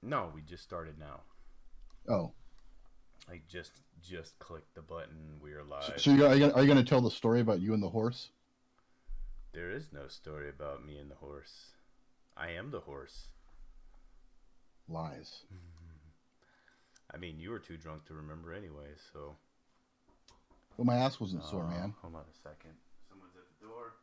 No, we just started now. Oh. I just clicked the button. We are live. So are you going to tell the story about you and the horse? There is no story about me and the horse. I am the horse. Lies. I mean, you were too drunk to remember anyway, so... Well, my ass wasn't sore, man. Hold on a second. Someone's at the door.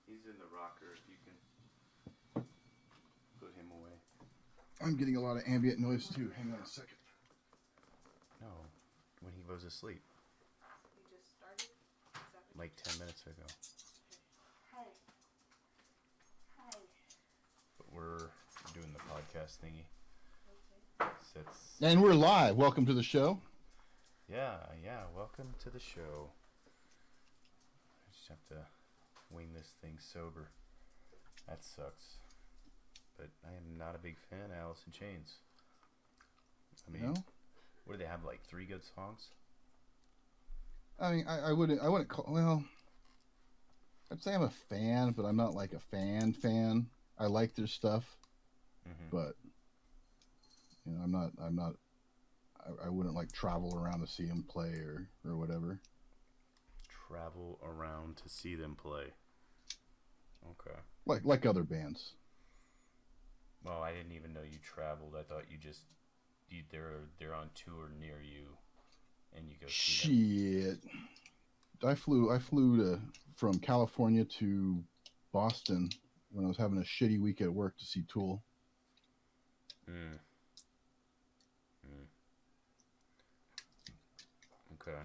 He's in the rocker, if you can put him away. I'm getting a lot of ambient noise, too. Hang on a second. No, when he goes to sleep. You just started? Like 10 minutes ago. Hi. Hi. But we're doing the podcast thingy. Okay. And we're live. Welcome to the show. Yeah, welcome to the show. I just have to wing this thing sober. That sucks. But I am not a big fan of Alice in Chains. I mean, what do they have, like 3 good songs? I mean, I wouldn't call, well, I'd say I'm a fan, but I'm not like a fan. I like their stuff, but you know, I wouldn't like travel around to see them play or whatever. Travel around to see them play. Okay. Like other bands. Well, I didn't even know you traveled. I thought they're on tour near you, and you go see them. Shit. I flew from California to Boston when I was having a shitty week at work to see Tool. Okay.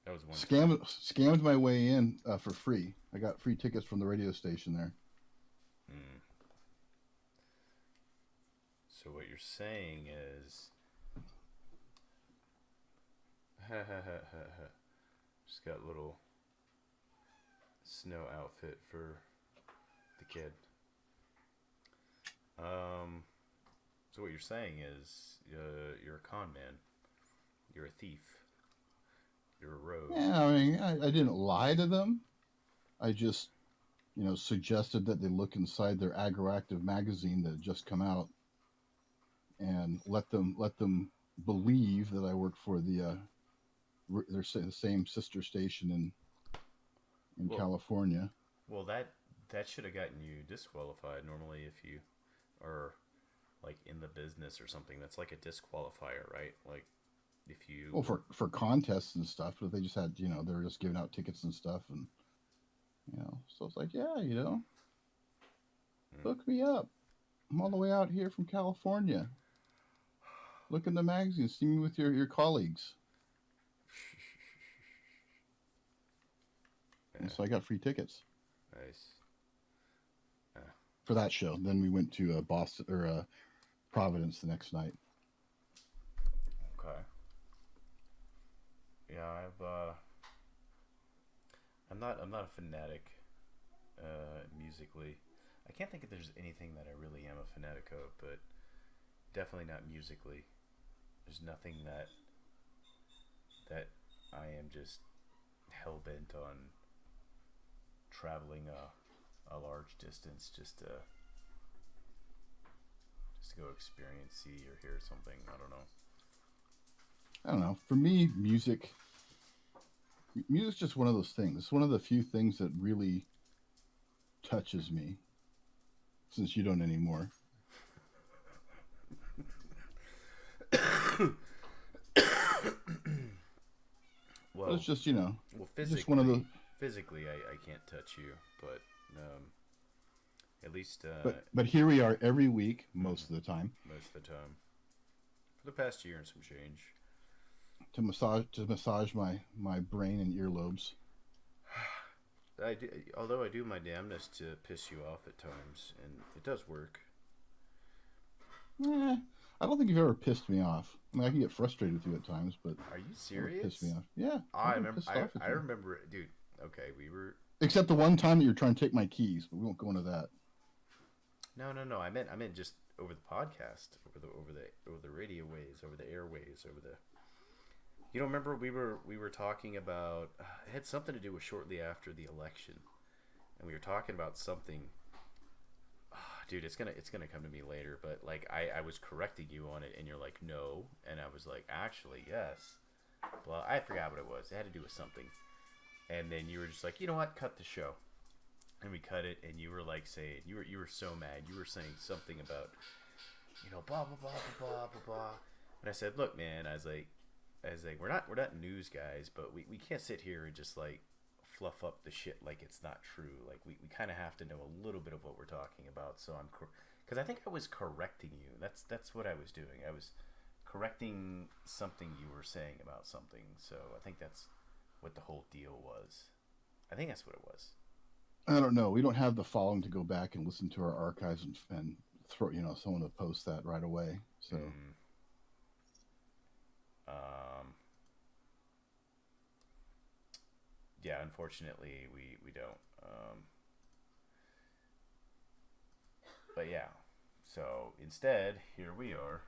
That was one. Scammed my way in for free. I got free tickets from the radio station there. So what you're saying is, just got a little snow outfit for the kid. So what you're saying is, you're a con man. You're a thief. You're a rogue. Yeah, I mean, I didn't lie to them. I just, suggested that they look inside their agroactive magazine that had just come out, and let them believe that I work for the same sister station in California. Well, that should have gotten you disqualified. Normally, if you are like in the business or something, that's like a disqualifier, right? Like if you for contests and stuff, but they just had they were just giving out tickets and stuff, and so it's like, hook me up. I'm all the way out here from California. Look in the magazine, see me with your colleagues. Yeah. And so I got free tickets. Nice. For that show. Then we went to Boston or Providence the next night. Okay. Yeah, I'm not a fanatic musically. I can't think if there's anything that I really am a fanatic of, but definitely not musically. There's nothing that I am just hell bent on traveling a large distance just to go experience, see, or hear something. I don't know. For me, music's just one of those things. It's one of the few things that really touches me, since you don't anymore. Well, it's just well, physically, just one of the. Physically, I can't touch you, but at least. But here we are every week, most of the time. Most of the time, for the past year and some change. To massage my brain and earlobes. Although I do my damnedest to piss you off at times, and it does work. I don't think you've ever pissed me off. I mean, I can get frustrated with you at times, but are you serious? Piss me off. Yeah. I remember, dude. Okay, we were Except the one time that you're trying to take my keys, but we won't go into that. No. I meant just over the podcast, over the radio waves, over the airways, over the. You don't remember we were talking about it had something to do with shortly after the election, and we were talking about something. Dude, it's gonna come to me later, but like I was correcting you on it, and you're like no, and I was like actually yes. Well, I forgot what it was. It had to do with something, and then you were just like, you know what, cut the show, and we cut it, and you were like saying you were so mad. You were saying something about blah blah blah blah blah blah blah, and I said, look, man, I was like we're not news guys, but we can't sit here and just like fluff up the shit like it's not true. Like we kind of have to know a little bit of what we're talking about. So because I think I was correcting you. That's what I was doing. I was correcting something you were saying about something. So I think that's what the whole deal was. I think that's what it was. I don't know. We don't have the following to go back and listen to our archives and throw someone to post that right away. So. Yeah, unfortunately, we don't. But yeah, so instead, here we are.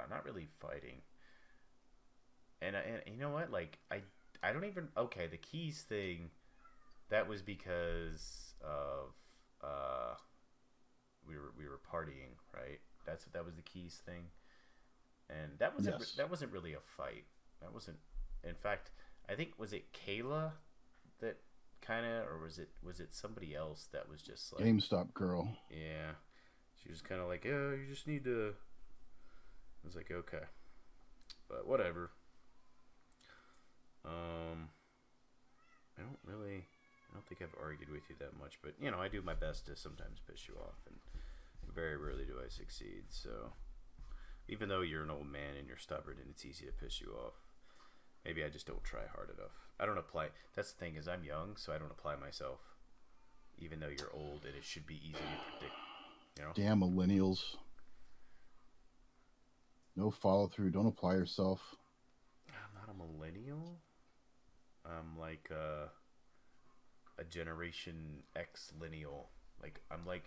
Not really fighting. And you know what? Like I don't even. Okay, the keys thing. That was because of we were partying, right? That was the keys thing. And that wasn't really a fight. That wasn't. In fact, I think was it Kayla that kind of, or was it somebody else that was just like GameStop girl? Yeah, she was kind of like, yeah, you just need to. I was like, okay, but whatever. I don't think I've argued with you that much, but I do my best to sometimes piss you off, and very rarely do I succeed. So. Even though you're an old man and you're stubborn and it's easy to piss you off, maybe I just don't try hard enough. I don't apply. That's the thing is I'm young, so I don't apply myself. Even though you're old and it should be easy to predict. Damn millennials. No follow through. Don't apply yourself. I'm not a millennial. I'm like a Generation X lineal. Like I'm like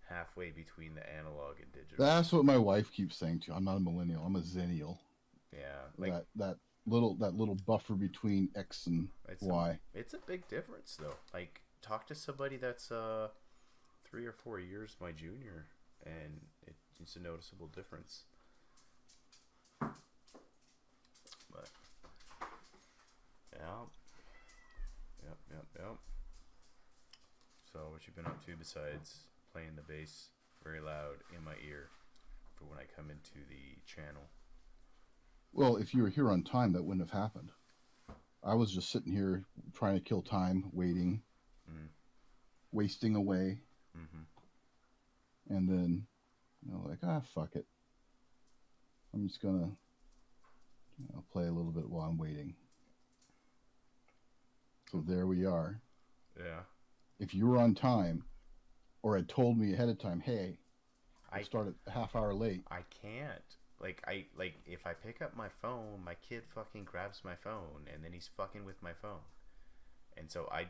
halfway between the analog and digital. That's what my wife keeps saying too. I'm not a millennial. I'm a zennial. Yeah, like that little buffer between X and Y. It's a big difference though. Like talk to somebody that's 3 or 4 years my junior, and it's a noticeable difference. But yep. So what you been up to besides playing the bass very loud in my ear for when I come into the channel? Well, if you were here on time, that wouldn't have happened. I was just sitting here trying to kill time, waiting, wasting away, and then like, fuck it. I'm just gonna play a little bit while I'm waiting. So there we are. Yeah. If you were on time, or had told me ahead of time, hey, I started a half hour late. I can't. Like if I pick up my phone, my kid fucking grabs my phone, and then he's fucking with my phone, and so I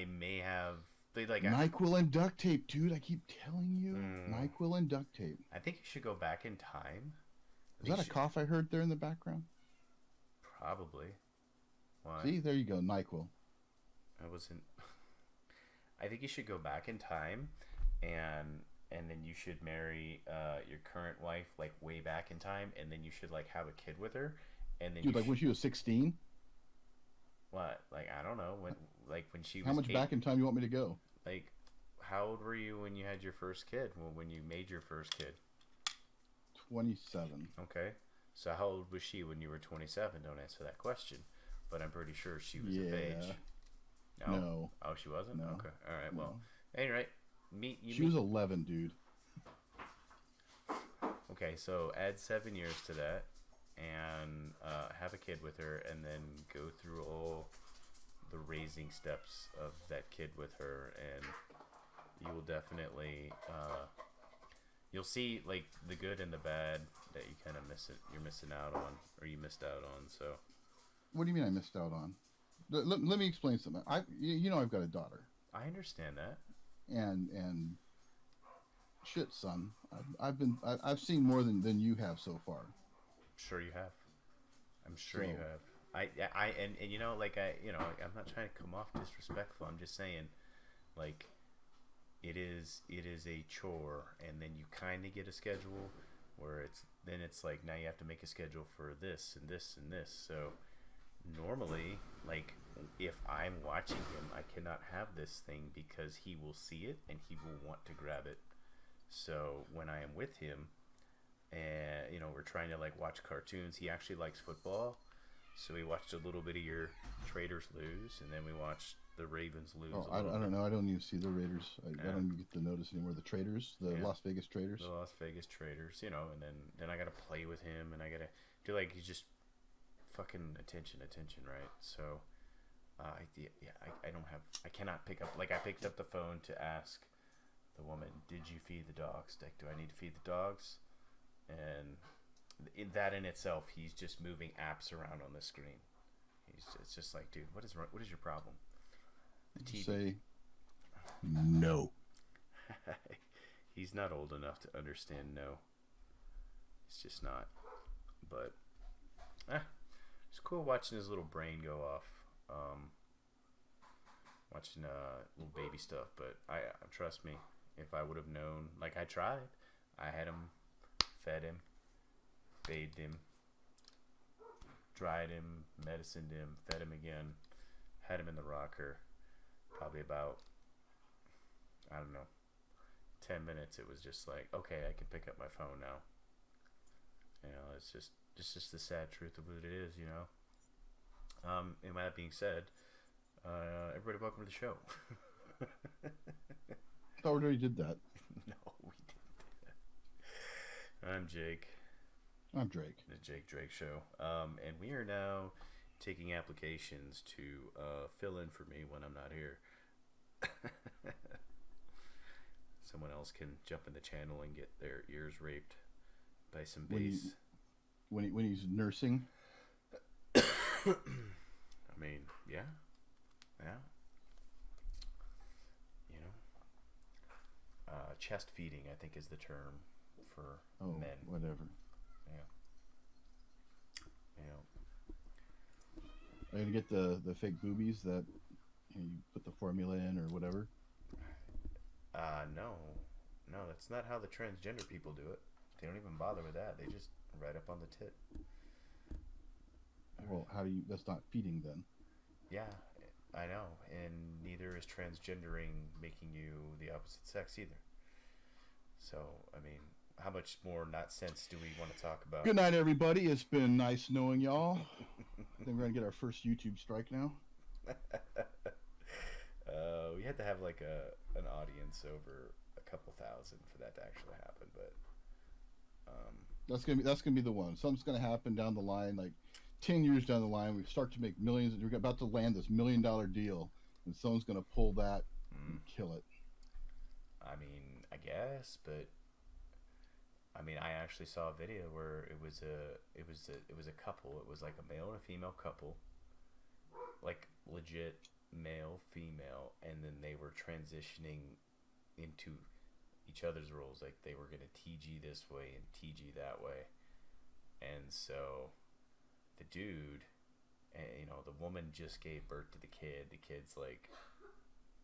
may have NyQuil and duct tape, dude. I keep telling you, NyQuil and duct tape. I think you should go back in time. Is that a cough I heard there in the background? Probably. Why? See, there you go, NyQuil. I wasn't. I think you should go back in time, and then you should marry your current wife like way back in time, and then you should like have a kid with her, and then dude, like when she was 16. What? Like I don't know when she was. How much 8, back in time you want me to go? Like, how old were you when you had your first kid? Well, when you made your first kid? 27. Okay, so how old was she when you were 27? Don't answer that question, but I'm pretty sure she was of age. No. Oh, she wasn't? No. Okay. All right. No. Well, anyway, she was 11, dude. Okay, so add 7 years to that, and have a kid with her, and then go through all the raising steps of that kid with her, and you will definitely you'll see like the good and the bad that you kind of you're missing out on, or you missed out on. So What do you mean I missed out on? Let me explain something. You know I've got a daughter, I understand that. and shit, son, I've seen more than you have so far. Sure you have. I'm sure So, you have. And you know, like I'm not trying to come off disrespectful. I'm just saying, like, it is a chore, and then you kind of get a schedule where it's like now you have to make a schedule for this and this and this. So normally, like, if I'm watching him, I cannot have this thing because he will see it and he will want to grab it. So when I am with him, and we're trying to like watch cartoons, he actually likes football, so we watched a little bit of your Traders lose, and then we watched the Ravens lose. I don't know. I don't even see the Raiders. I don't even get to notice anymore. The Traders, the Las Vegas Traders. The Las Vegas Traders, and then I gotta play with him, and I gotta do like he's just fucking attention, right? So, I cannot pick up. Like, I picked up the phone to ask the woman, "Did you feed the dogs? Like, do I need to feed the dogs?" And that in itself, he's just moving apps around on the screen. It's just like, dude, what is your problem? The TV. Say no. He's not old enough to understand no. It's just not. But it's cool watching his little brain go off. Watching little baby stuff. But I trust me, if I would have known, like, I tried. I had him, fed him, bathed him, dried him, medicined him, fed him again, had him in the rocker. Probably about, I don't know, 10 minutes. It was just like, okay, I can pick up my phone now. It's just the sad truth of what it is, And with that being said, everybody, welcome to the show. I thought we already did that. No, we didn't. I'm Jake. I'm Drake. The Jake Drake Show. And we are now taking applications to fill in for me when I'm not here. Someone else can jump in the channel and get their ears raped by some bass. When he's nursing. I mean, yeah. Chest feeding, I think, is the term for men. Whatever. Yeah. Are you gonna get the fake boobies that you put the formula in or whatever? No, that's not how the transgender people do it. They don't even bother with that. They just right up on the tit. Well, that's not feeding then. Yeah, I know, and neither is transgendering making you the opposite sex either. So, I mean, how much more not sense do we want to talk about? Good night, everybody. It's been nice knowing y'all. I think we're gonna get our first YouTube strike now. We had to have like an audience over a couple thousand for that to actually happen, but that's gonna be the one. Something's gonna happen down the line, like 10 years down the line. We start to make millions, and we're about to land this $1 million deal, and someone's gonna pull that and kill it. I mean, I guess, but I mean, I actually saw a video where it was a couple. It was like a male and a female couple, like legit male, female, and then they were transitioning into each other's roles. Like, they were gonna TG this way and TG that way, and so the dude, the woman just gave birth to the kid. The kid's like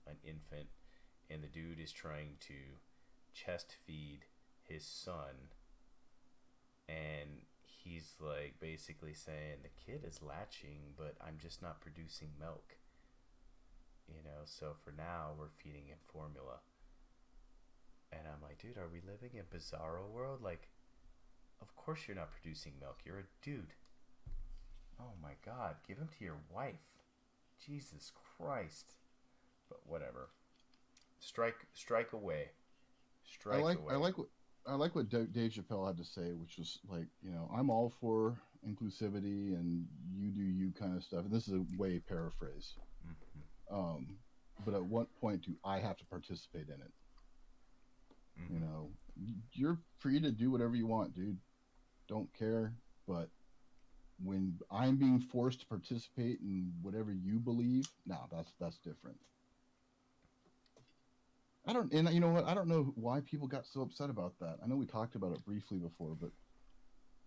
an infant, and the dude is trying to chest feed his son, and he's like basically saying the kid is latching, but I'm just not producing milk. So for now we're feeding him formula. And I'm like, dude, are we living in bizarro world? Like, of course you're not producing milk. You're a dude. Oh my God, give him to your wife. Jesus Christ. But whatever. Strike away. I like what Dave Chappelle had to say, which was like, I'm all for inclusivity and you do you kind of stuff. And this is a way paraphrase. Mm-hmm. But at what point do I have to participate in it? Mm-hmm. You're free to do whatever you want, dude. Don't care, but when I'm being forced to participate in whatever you believe, no, that's different. And you know what? I don't know why people got so upset about that. I know we talked about it briefly before, but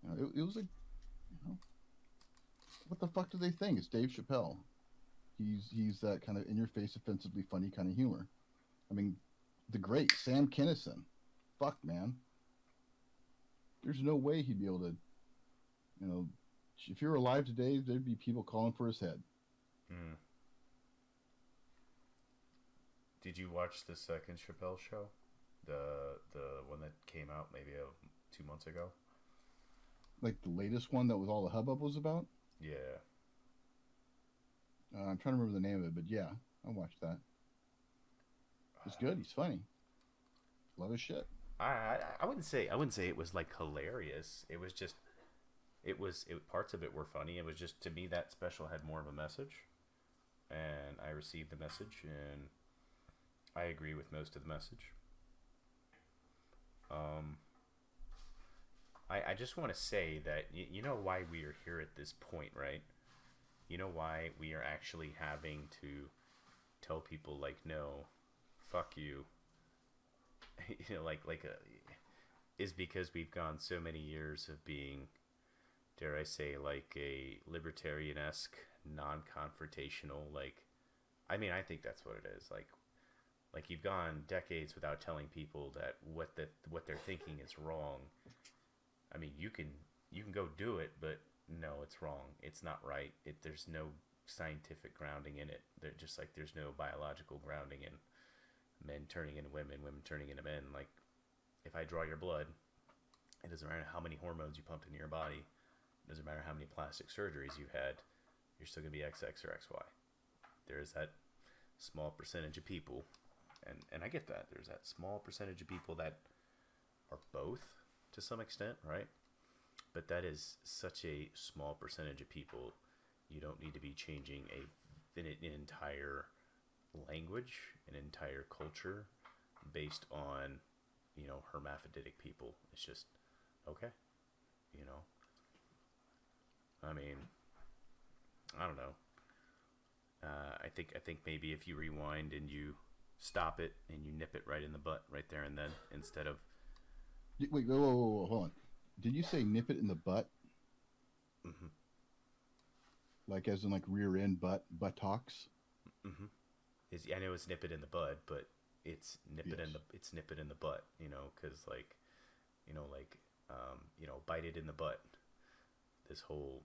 you know, it was like, you know, what the fuck do they think? It's Dave Chappelle. He's that kind of in your face, offensively funny kind of humor. I mean, the great Sam Kinison. Fuck, man. There's no way he'd be able to, you know, if you're alive today, there'd be people calling for his head. Hmm. Did you watch the second Chappelle show? The one that came out maybe 2 months ago? Like the latest one that was all the hubbub was about? Yeah. I'm trying to remember the name of it, but yeah, I watched that. It's good. He's funny. Love his shit. I wouldn't say it was like hilarious. It was just parts of it were funny. It was just, to me, that special had more of a message, and I received the message, and I agree with most of the message. I just want to say that you know why we are here at this point, right? You know why we are actually having to tell people, like, no, fuck you. You know, is because we've gone so many years of being, dare I say, like a libertarian-esque, non-confrontational, like, I mean, I think that's what it is. Like you've gone decades without telling people that what they're thinking is wrong. I mean, you can go do it, but no, it's wrong. It's not right. There's no scientific grounding in it. Just like there's no biological grounding in men turning into women, women turning into men. Like, if I draw your blood, it doesn't matter how many hormones you pumped into your body. It doesn't matter how many plastic surgeries you've had. You're still going to be XX or XY. There is that small percentage of people, and I get that. There's that small percentage of people that are both to some extent, right? But that is such a small percentage of people. You don't need to be changing an entire language, an entire culture based on, you know, hermaphroditic people. It's just, okay, you know. I mean, I don't know. I think maybe if you rewind and you stop it and you nip it right in the butt right there and then, instead of... Wait, whoa, hold on. Did you say nip it in the butt? Mm-hmm. Like as in like rear end buttocks? Mm-hmm. I know it's nip it in the bud, but it's nip it in the butt, you know, because bite it in the butt. This whole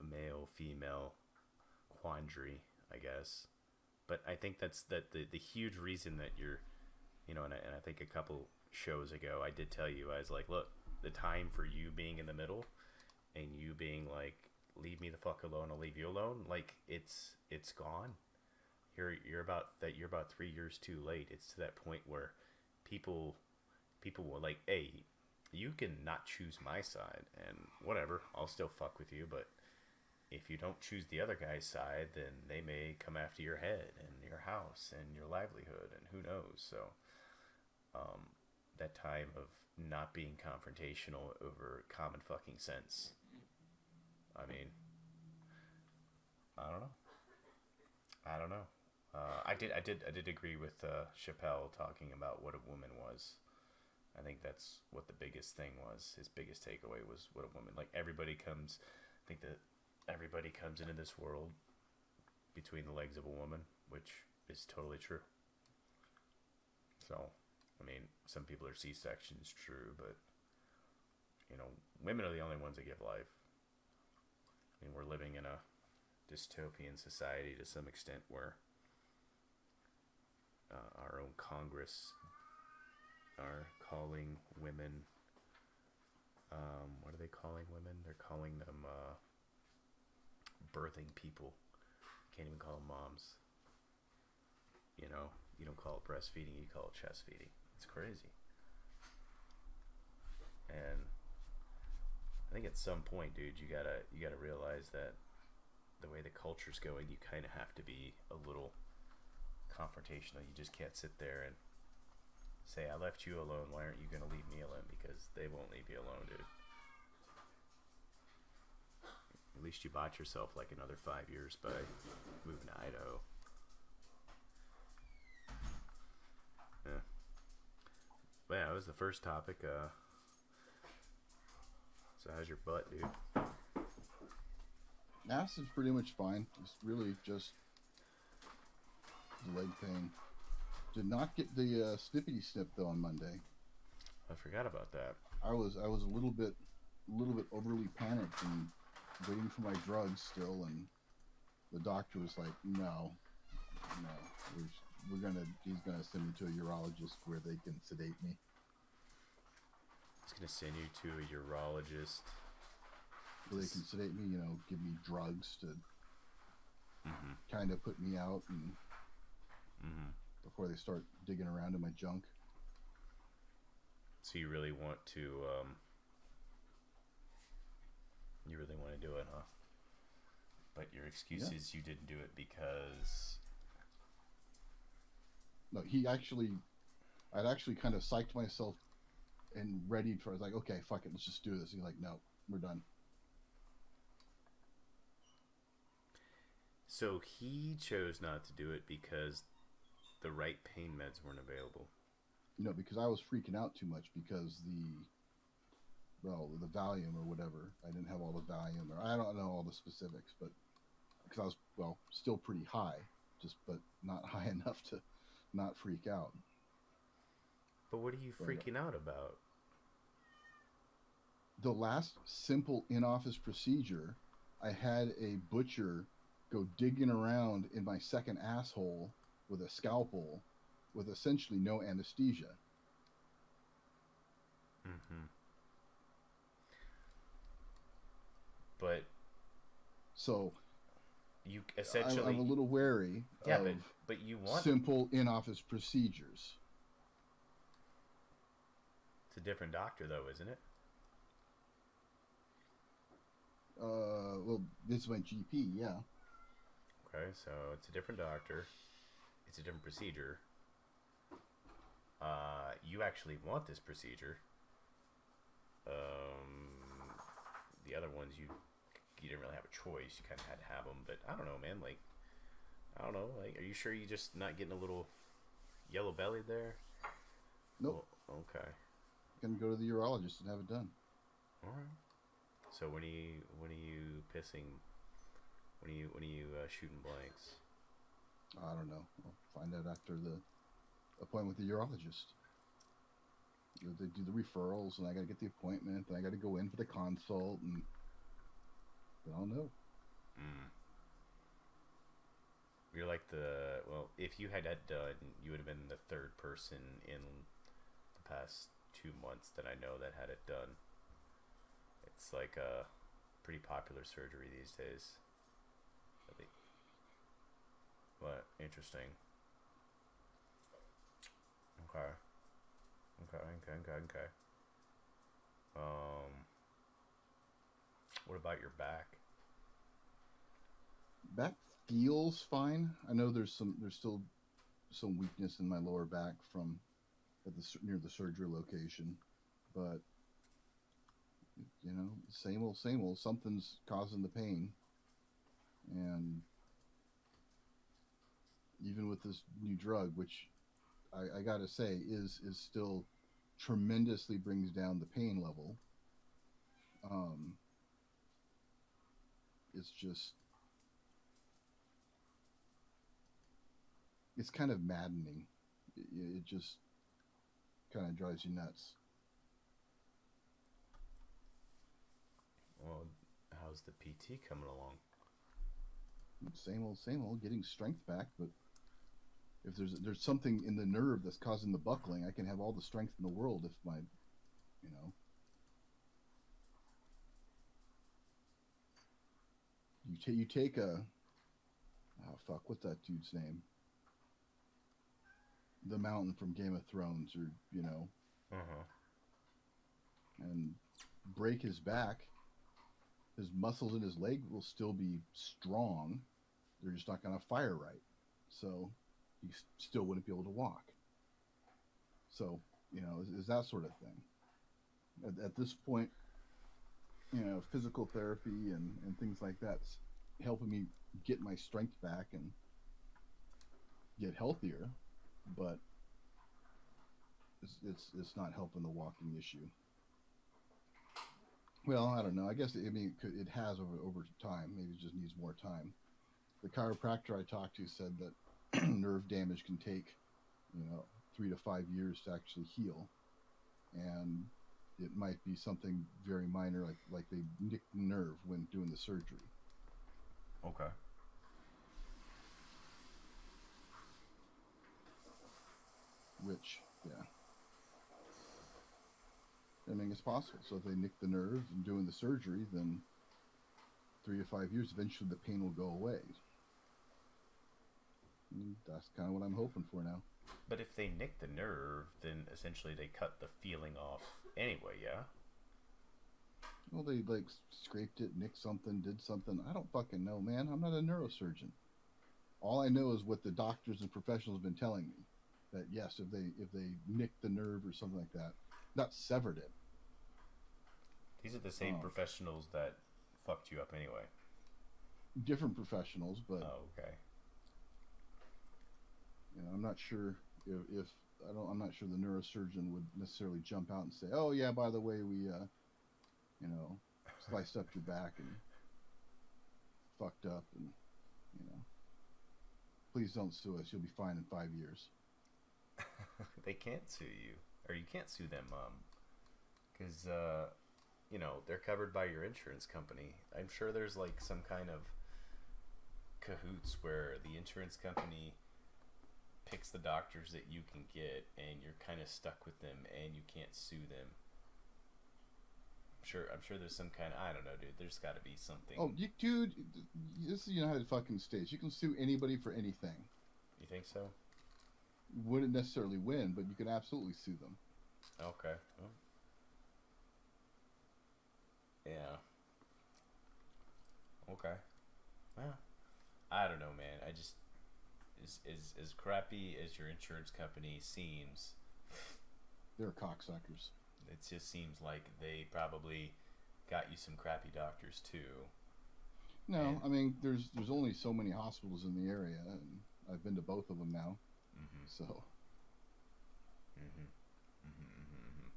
male female quandary, I guess. But I think that's the huge reason that you're, you know, and I think a couple shows ago I did tell you, I was like, look, the time for you being in the middle and you being like, leave me the fuck alone, I'll leave you alone, like it's gone. You're about 3 years too late. It's to that point where people will like, hey, you can not choose my side and whatever, I'll still fuck with you, but if you don't choose the other guy's side, then they may come after your head and your house and your livelihood and who knows. So that time of not being confrontational over common fucking sense, I mean, I don't know. I did agree with Chappelle talking about what a woman was. I think that's what the biggest thing was. His biggest takeaway was what a woman, like, everybody comes into this world between the legs of a woman, which is totally true. So, I mean, some people are C-sections, true, but, you know, women are the only ones that give life. I mean, we're living in a dystopian society to some extent where our own Congress are calling women, what are they calling women? They're calling them birthing people. Can't even call them moms. You know, you don't call it breastfeeding, you call it chest feeding. It's crazy. And I think at some point, dude, you gotta realize that the way the culture's going, you kind of have to be a little confrontational. You just can't sit there and say, I left you alone, why aren't you gonna leave me alone? Because they won't leave you alone, dude. At least you bought yourself like another 5 years by moving to Idaho. Yeah. But yeah, that was the first topic. So how's your butt, dude? Ass is pretty much fine. It's really just the leg pain. Did not get the snippity snip though on Monday. I forgot about that. I was a little bit overly panicked and waiting for my drugs still, and the doctor was like, no, he's gonna send me to a urologist where they can sedate me. He's gonna send you to a urologist Where they can sedate me, give me drugs to kind of put me out, and before they start digging around in my junk. So you really want to do it, huh? But your excuse is you didn't do it because... No, I'd actually kind of psyched myself and ready for, I was like, okay, fuck it, let's just do this. He's like, no, we're done. So he chose not to do it because the right pain meds weren't available. Because I was freaking out too much because the Valium or whatever, I didn't have all the Valium, or I don't know all the specifics, but because I was, still pretty high, but not high enough to not freak out. But what are you freaking out about? The last simple in-office procedure, I had a butcher go digging around in my second asshole with a scalpel with essentially no anesthesia. But so you essentially... I'm a little wary of but you want simple in-office procedures. It's a different doctor though, isn't it? Well, this is my GP, yeah. Okay, so it's a different doctor. It's a different procedure. You actually want this procedure. The other ones you didn't really have a choice. You kind of had to have them, but I don't know, man. Are you sure you're just not getting a little yellow belly there? Nope. Oh, okay. Gonna go to the urologist and have it done. All right. So when are you pissing? When are you shooting blanks? I don't know. I'll find out after the appointment with the urologist. They do the referrals, and I got to get the appointment, and I got to go in for the consult, and I'll know. You're like if you had that done, you would have been the third person in the past 2 months that I know that had it done. It's like a pretty popular surgery these days. What? Interesting. Okay. What about your back? Back feels fine. I know there's still some weakness in my lower back from near the surgery location, but same old. Something's causing the pain, and even with this new drug, which I gotta say is still tremendously brings down the pain level. It's kind of maddening. It just kind of drives you nuts. Well, how's the PT coming along? Same old, getting strength back, but if there's something in the nerve that's causing the buckling, I can have all the strength in the world if my, you take what's that dude's name? The Mountain from Game of Thrones, or and break his back. His muscles in his leg will still be strong. They're just not going to fire right. So he still wouldn't be able to walk. So, is that sort of thing. At this point, physical therapy and things like that's helping me get my strength back and get healthier, but it's not helping the walking issue. Well, I don't know. I guess it has over time. Maybe it just needs more time. The chiropractor I talked to said that nerve damage can take 3 to 5 years to actually heal, and it might be something very minor, like they nicked the nerve when doing the surgery. Okay. Which, yeah. I mean, it's possible. So if they nick the nerve and doing the surgery, then 3 to 5 years, eventually the pain will go away. And that's kind of what I'm hoping for now. But if they nick the nerve, then essentially they cut the feeling off anyway, yeah? Well, they scraped it, nicked something, did something. I don't fucking know, man. I'm not a neurosurgeon. All I know is what the doctors and professionals have been telling me. That yes, if they nicked the nerve or something like that, not severed it. These are the same professionals that fucked you up anyway. Different professionals, but oh, okay. I'm not sure if I'm not sure the neurosurgeon would necessarily jump out and say, "Oh yeah, by the way, we sliced up your back and fucked up, and please don't sue us. You'll be fine in 5 years." They can't sue you, or you can't sue them, because they're covered by your insurance company. I'm sure there's like some kind of cahoots where the insurance company picks the doctors that you can get, and you're kind of stuck with them, and you can't sue them. I'm sure there's some kind of, I don't know, dude. There's got to be something. Oh, dude, this is the United fucking States. You can sue anybody for anything. You think so? You wouldn't necessarily win, but you could absolutely sue them. Okay. Well, yeah. Okay. Well, I don't know, man. I just as crappy as your insurance company seems, they're cocksuckers. It just seems like they probably got you some crappy doctors too. No, I mean there's only so many hospitals in the area, and I've been to both of them now. Mm-hmm. So. Mm-hmm. Mm-hmm. Mm-hmm.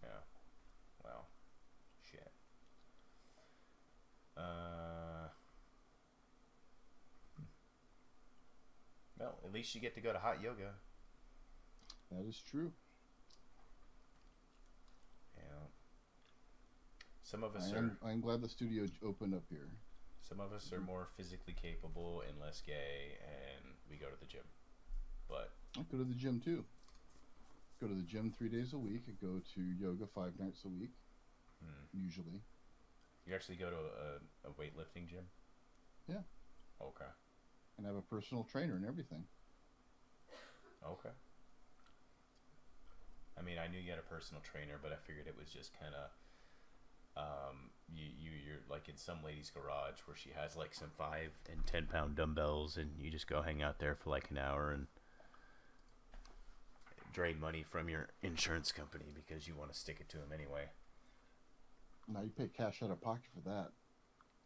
Yeah. Well, shit. Well, at least you get to go to hot yoga. That is true. Yeah. Some of us I'm glad the studio opened up here. Some of us are more physically capable and less gay, and we go to the gym. But I go to the gym too. Go to the gym 3 days a week. I go to yoga 5 nights a week. Usually. You actually go to a weightlifting gym? Yeah. Okay. And I have a personal trainer and everything. Okay. I mean, I knew you had a personal trainer, but I figured it was just kind of you're like in some lady's garage where she has like some 5 and 10 pound dumbbells, and you just go hang out there for like an hour and drain money from your insurance company because you want to stick it to them anyway. Now you pay cash out of pocket for that.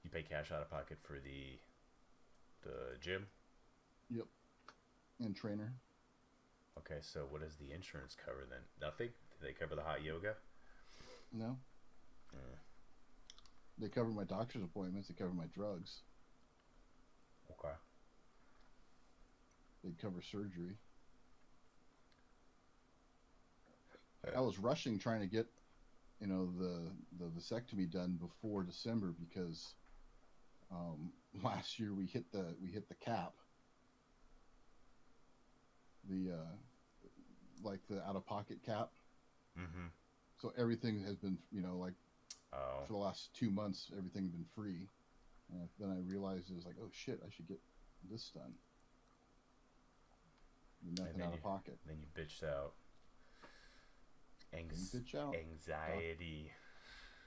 You pay cash out of pocket for the gym? Yep. And trainer. Okay, so what does the insurance cover then? Nothing? Do they cover the hot yoga? No. They cover my doctor's appointments. They cover my drugs. Okay. They cover surgery. I was rushing trying to get, the vasectomy done before December because last year we hit the cap. The out of pocket cap. Mm-hmm. So everything has been, Oh. for the last 2 months, everything's been free. And then I realized it was like, oh shit, I should get this done. Nothing out of pocket. Then you bitched out. Bitch out. Anxiety.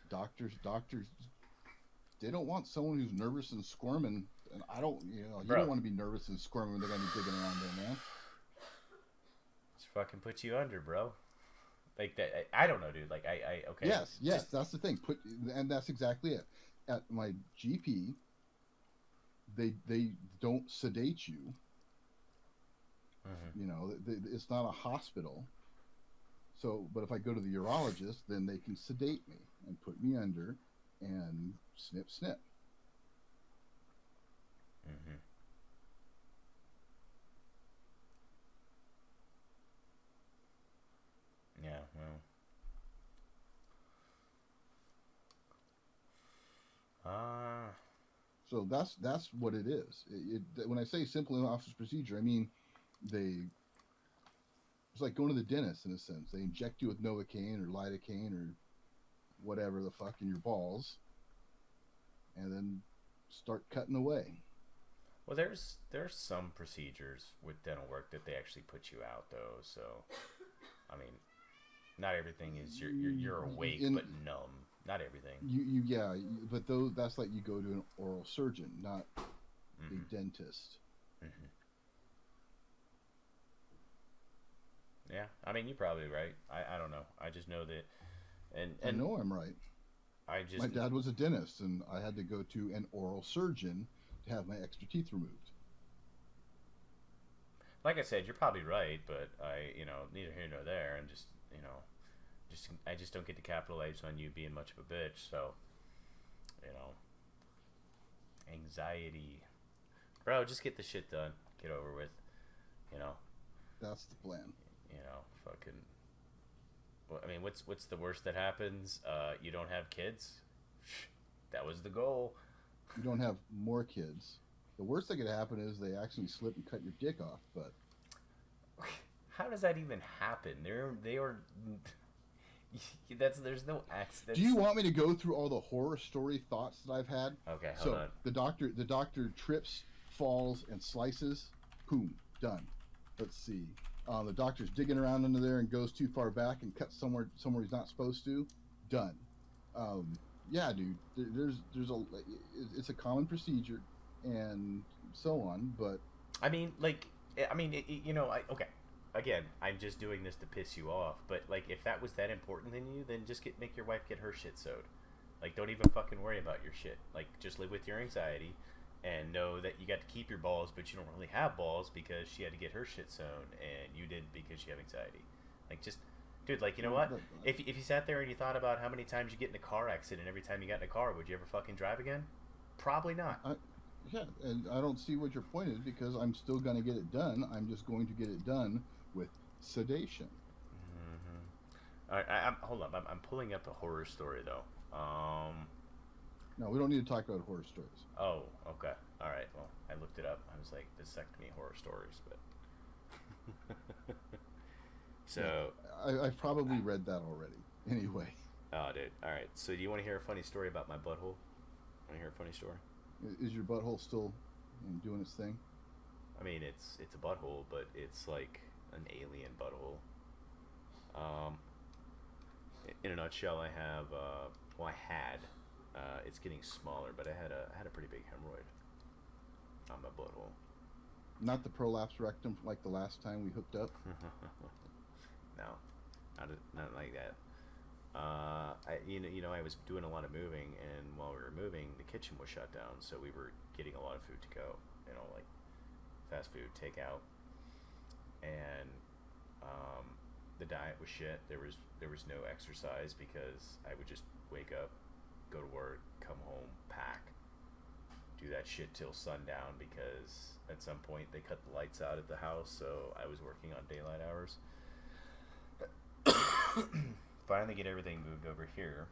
Doctors, they don't want someone who's nervous and squirming. And I don't, you Bro. don't want to be nervous and squirming when they're going to be digging around there, man. Just fucking put you under, bro. Like that. I don't know, dude. Like I okay. Yes, Just, that's the thing. And that's exactly it. At my GP, they don't sedate you. mm-hmm. You know, it's not a hospital. So, but if I go to the urologist, then they can sedate me and put me under and snip, snip. Mm-hmm. Yeah, well. So that's what it is. When I say simple office procedure, I mean it's like going to the dentist in a sense. They inject you with Novocaine or lidocaine or whatever the fuck in your balls, and then start cutting away. Well, there's some procedures with dental work that they actually put you out though. So, I mean, not everything is you're awake but numb. Not everything. But that's like you go to an oral surgeon, not Mm-hmm. a dentist. Mm-hmm. Yeah, I mean, you're probably right. I don't know. I just know that, and I know I'm right. I just My dad was a dentist, and I had to go to an oral surgeon to have my extra teeth removed. like I said, you're probably right, but neither here nor there, and I just don't get to capitalize on you being much of a bitch. So, anxiety, bro. Just get the shit done. Get over with. You know, That's the plan. fucking. Well, I mean, what's the worst that happens? You don't have kids. That was the goal. You don't have more kids. The worst that could happen is they actually slip and cut your dick off. But How does that even happen? They are. There's no accident. do you want me to go through all the horror story thoughts that I've had? Okay, hold on. The doctor trips, falls, and slices. Boom, done. Let's see. The doctor's digging around under there and goes too far back and cuts somewhere he's not supposed to. Done. Yeah, dude. It's a common procedure, and so on. But okay. Again, I'm just doing this to piss you off. But like, if that was that important to you, then just make your wife get her shit sewed. Like, don't even fucking worry about your shit. Like, just live with your anxiety, and know that you got to keep your balls, but you don't really have balls because she had to get her shit sewn, and you did because you have anxiety. Like, just, dude, like, you know what? If you sat there and you thought about how many times you get in a car accident, every time you got in a car, would you ever fucking drive again? Probably not. Yeah, and I don't see what your point is because I'm still going to get it done. I'm just going to get it done with sedation. Mm-hmm. All right, hold on. I'm pulling up a horror story though. No, we don't need to talk about horror stories. Oh, okay. All right. Well, I looked it up. I was like, vasectomy horror stories, but so I've probably read that already. Anyway. Oh, dude. All right. So, do you want to hear a funny story about my butthole? Want to hear a funny story? Is your butthole still doing its thing? I mean, it's a butthole, but it's like an alien butthole. In a nutshell, I have I had. It's getting smaller, but I had a pretty big hemorrhoid on my butthole. Not the prolapse rectum like the last time we hooked up. No, not like that. I was doing a lot of moving, and while we were moving, the kitchen was shut down, so we were getting a lot of food to go. Like fast food, takeout, and the diet was shit. There was no exercise because I would just wake up, go to work, come home, pack, do that shit till sundown because at some point they cut the lights out at the house, so I was working on daylight hours. Finally get everything moved over here,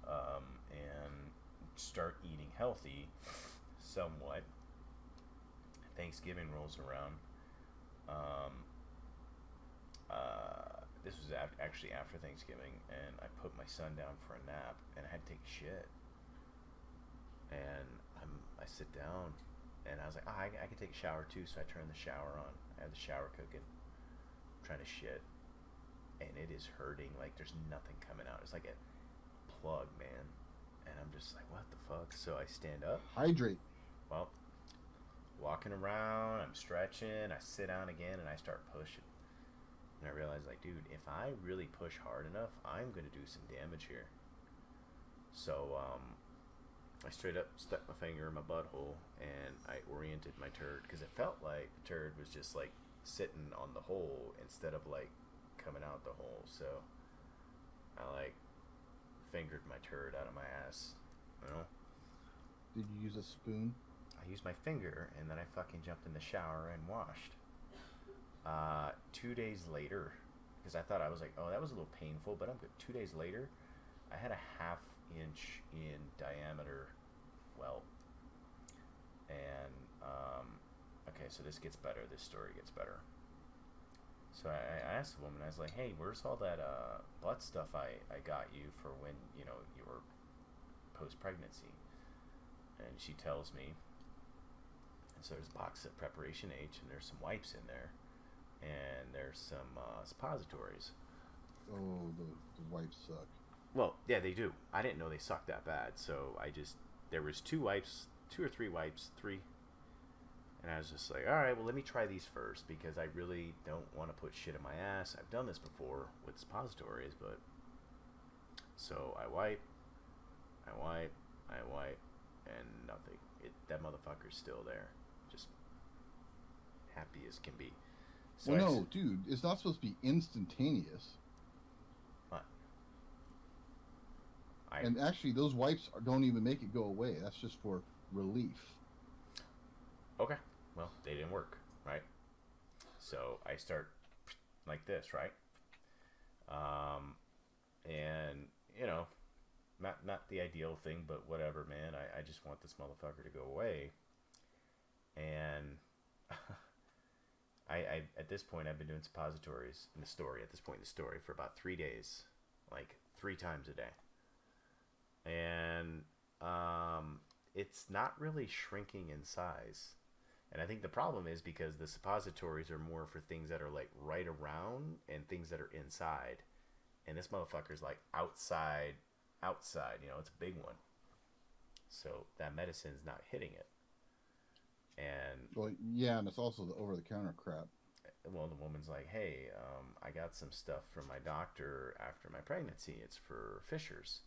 and start eating healthy somewhat. Thanksgiving rolls around. This was actually after Thanksgiving, and I put my son down for a nap, and I had to take a shit. And I sit down, and I was like, I can take a shower too, so I turned the shower on. I had the shower cooking, I'm trying to shit, and it is hurting. Like, there's nothing coming out. It's like a plug, man. And I'm just like, what the fuck? So I stand up. Hydrate. Well, walking around, I'm stretching, I sit down again, and I start pushing. And I realized, like, dude, if I really push hard enough, I'm going to do some damage here. So, I straight up stuck my finger in my butthole, and I oriented my turd, because it felt like the turd was just, like, sitting on the hole instead of, like, coming out the hole. So, I, like, fingered my turd out of my ass, you know? Did you use a spoon? I used my finger, and then I fucking jumped in the shower and washed. 2 days later, because I thought, I was like, oh, that was a little painful, but I'm good. 2 days later, I had a 1/2 inch in diameter welt. And, okay, so this gets better. This story gets better. So I asked the woman, I was like, hey, where's all that butt stuff I got you for when, you know, you were post-pregnancy? And she tells me, and so there's a box of Preparation H, and there's some wipes in there, and there's some suppositories. Oh, the wipes suck. Well, yeah, they do. I didn't know they sucked that bad, so there was 2 wipes, 2 or 3 wipes, 3. And I was just like, all right, well, let me try these first, because I really don't want to put shit in my ass. I've done this before with suppositories, but... So I wipe, and nothing. That motherfucker's still there. Just happy as can be. So well, no, dude, it's not supposed to be instantaneous. What? And actually, those wipes don't even make it go away. That's just for relief. Okay. Well, they didn't work, right? So I start like this, right? And, you know, not the ideal thing, but whatever, man. I just want this motherfucker to go away. And I at this point, I've been doing suppositories in the story, for about 3 days, like 3 times a day. And it's not really shrinking in size. And I think the problem is because the suppositories are more for things that are like right around and things that are inside. And this motherfucker's like outside, you know, it's a big one. So that medicine's not hitting it. And well, yeah, and it's also the over-the-counter crap. Well, the woman's like, hey, I got some stuff from my doctor after my pregnancy. It's for fissures.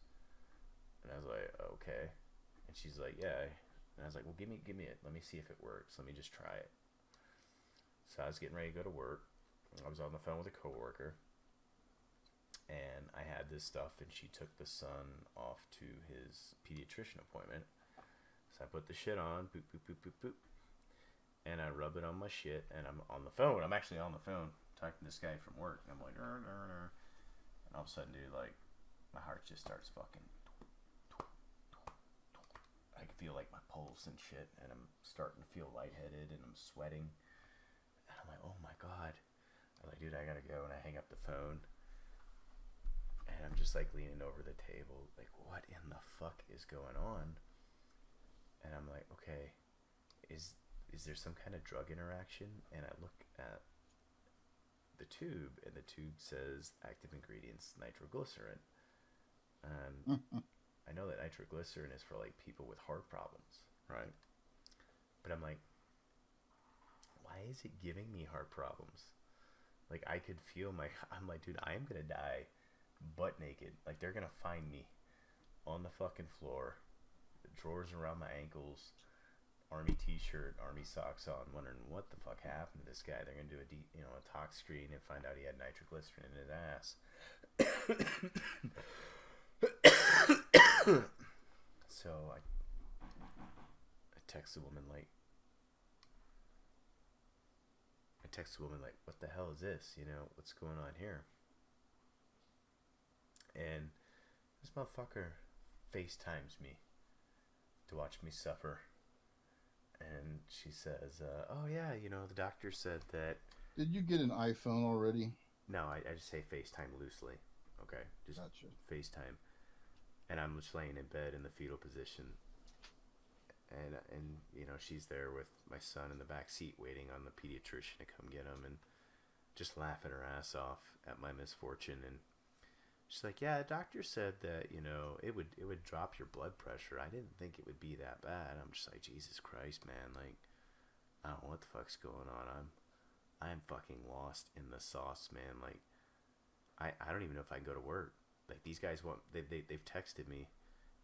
And I was like, okay. And she's like, yeah. And I was like, well, give me it. Let me see if it works. Let me just try it. So I was getting ready to go to work. I was on the phone with a coworker. And I had this stuff, and she took the son off to his pediatrician appointment. So I put the shit on, boop, boop, boop, boop, boop. And I rub it on my shit, and I'm on the phone. I'm actually on the phone talking to this guy from work. And I'm like, and all of a sudden, dude, like, my heart just starts fucking. I can feel like my pulse and shit, and I'm starting to feel lightheaded, and I'm sweating. And I'm like, oh my God. I'm like, dude, I gotta go. And I hang up the phone. And I'm just like leaning over the table, like, what in the fuck is going on? And I'm like, okay, is there some kind of drug interaction? And I look at the tube, and the tube says active ingredients nitroglycerin. And I know that nitroglycerin is for like people with heart problems, right? But I'm like, why is it giving me heart problems? Like, I could feel I'm like, dude, I am gonna die butt naked. Like, they're gonna find me on the fucking floor, the drawers around my ankles, army t-shirt, army socks on, wondering what the fuck happened to this guy. They're gonna do a tox screen and find out he had nitroglycerin in his ass. So I text the woman like, what the hell is this? You know, what's going on here? And this motherfucker FaceTimes me to watch me suffer. And she says, oh yeah, you know, the doctor said that... Did you get an iPhone already? No, I just say FaceTime loosely. Okay, just gotcha. FaceTime. And I'm just laying in bed in the fetal position. And you know, she's there with my son in the back seat waiting on the pediatrician to come get him, and just laughing her ass off at my misfortune. And she's like, yeah, the doctor said that, you know, it would drop your blood pressure. I didn't think it would be that bad. I'm just like, Jesus Christ, man. Like, I don't know what the fuck's going on. I'm fucking lost in the sauce, man. Like, I don't even know if I can go to work. Like, these guys they've texted me.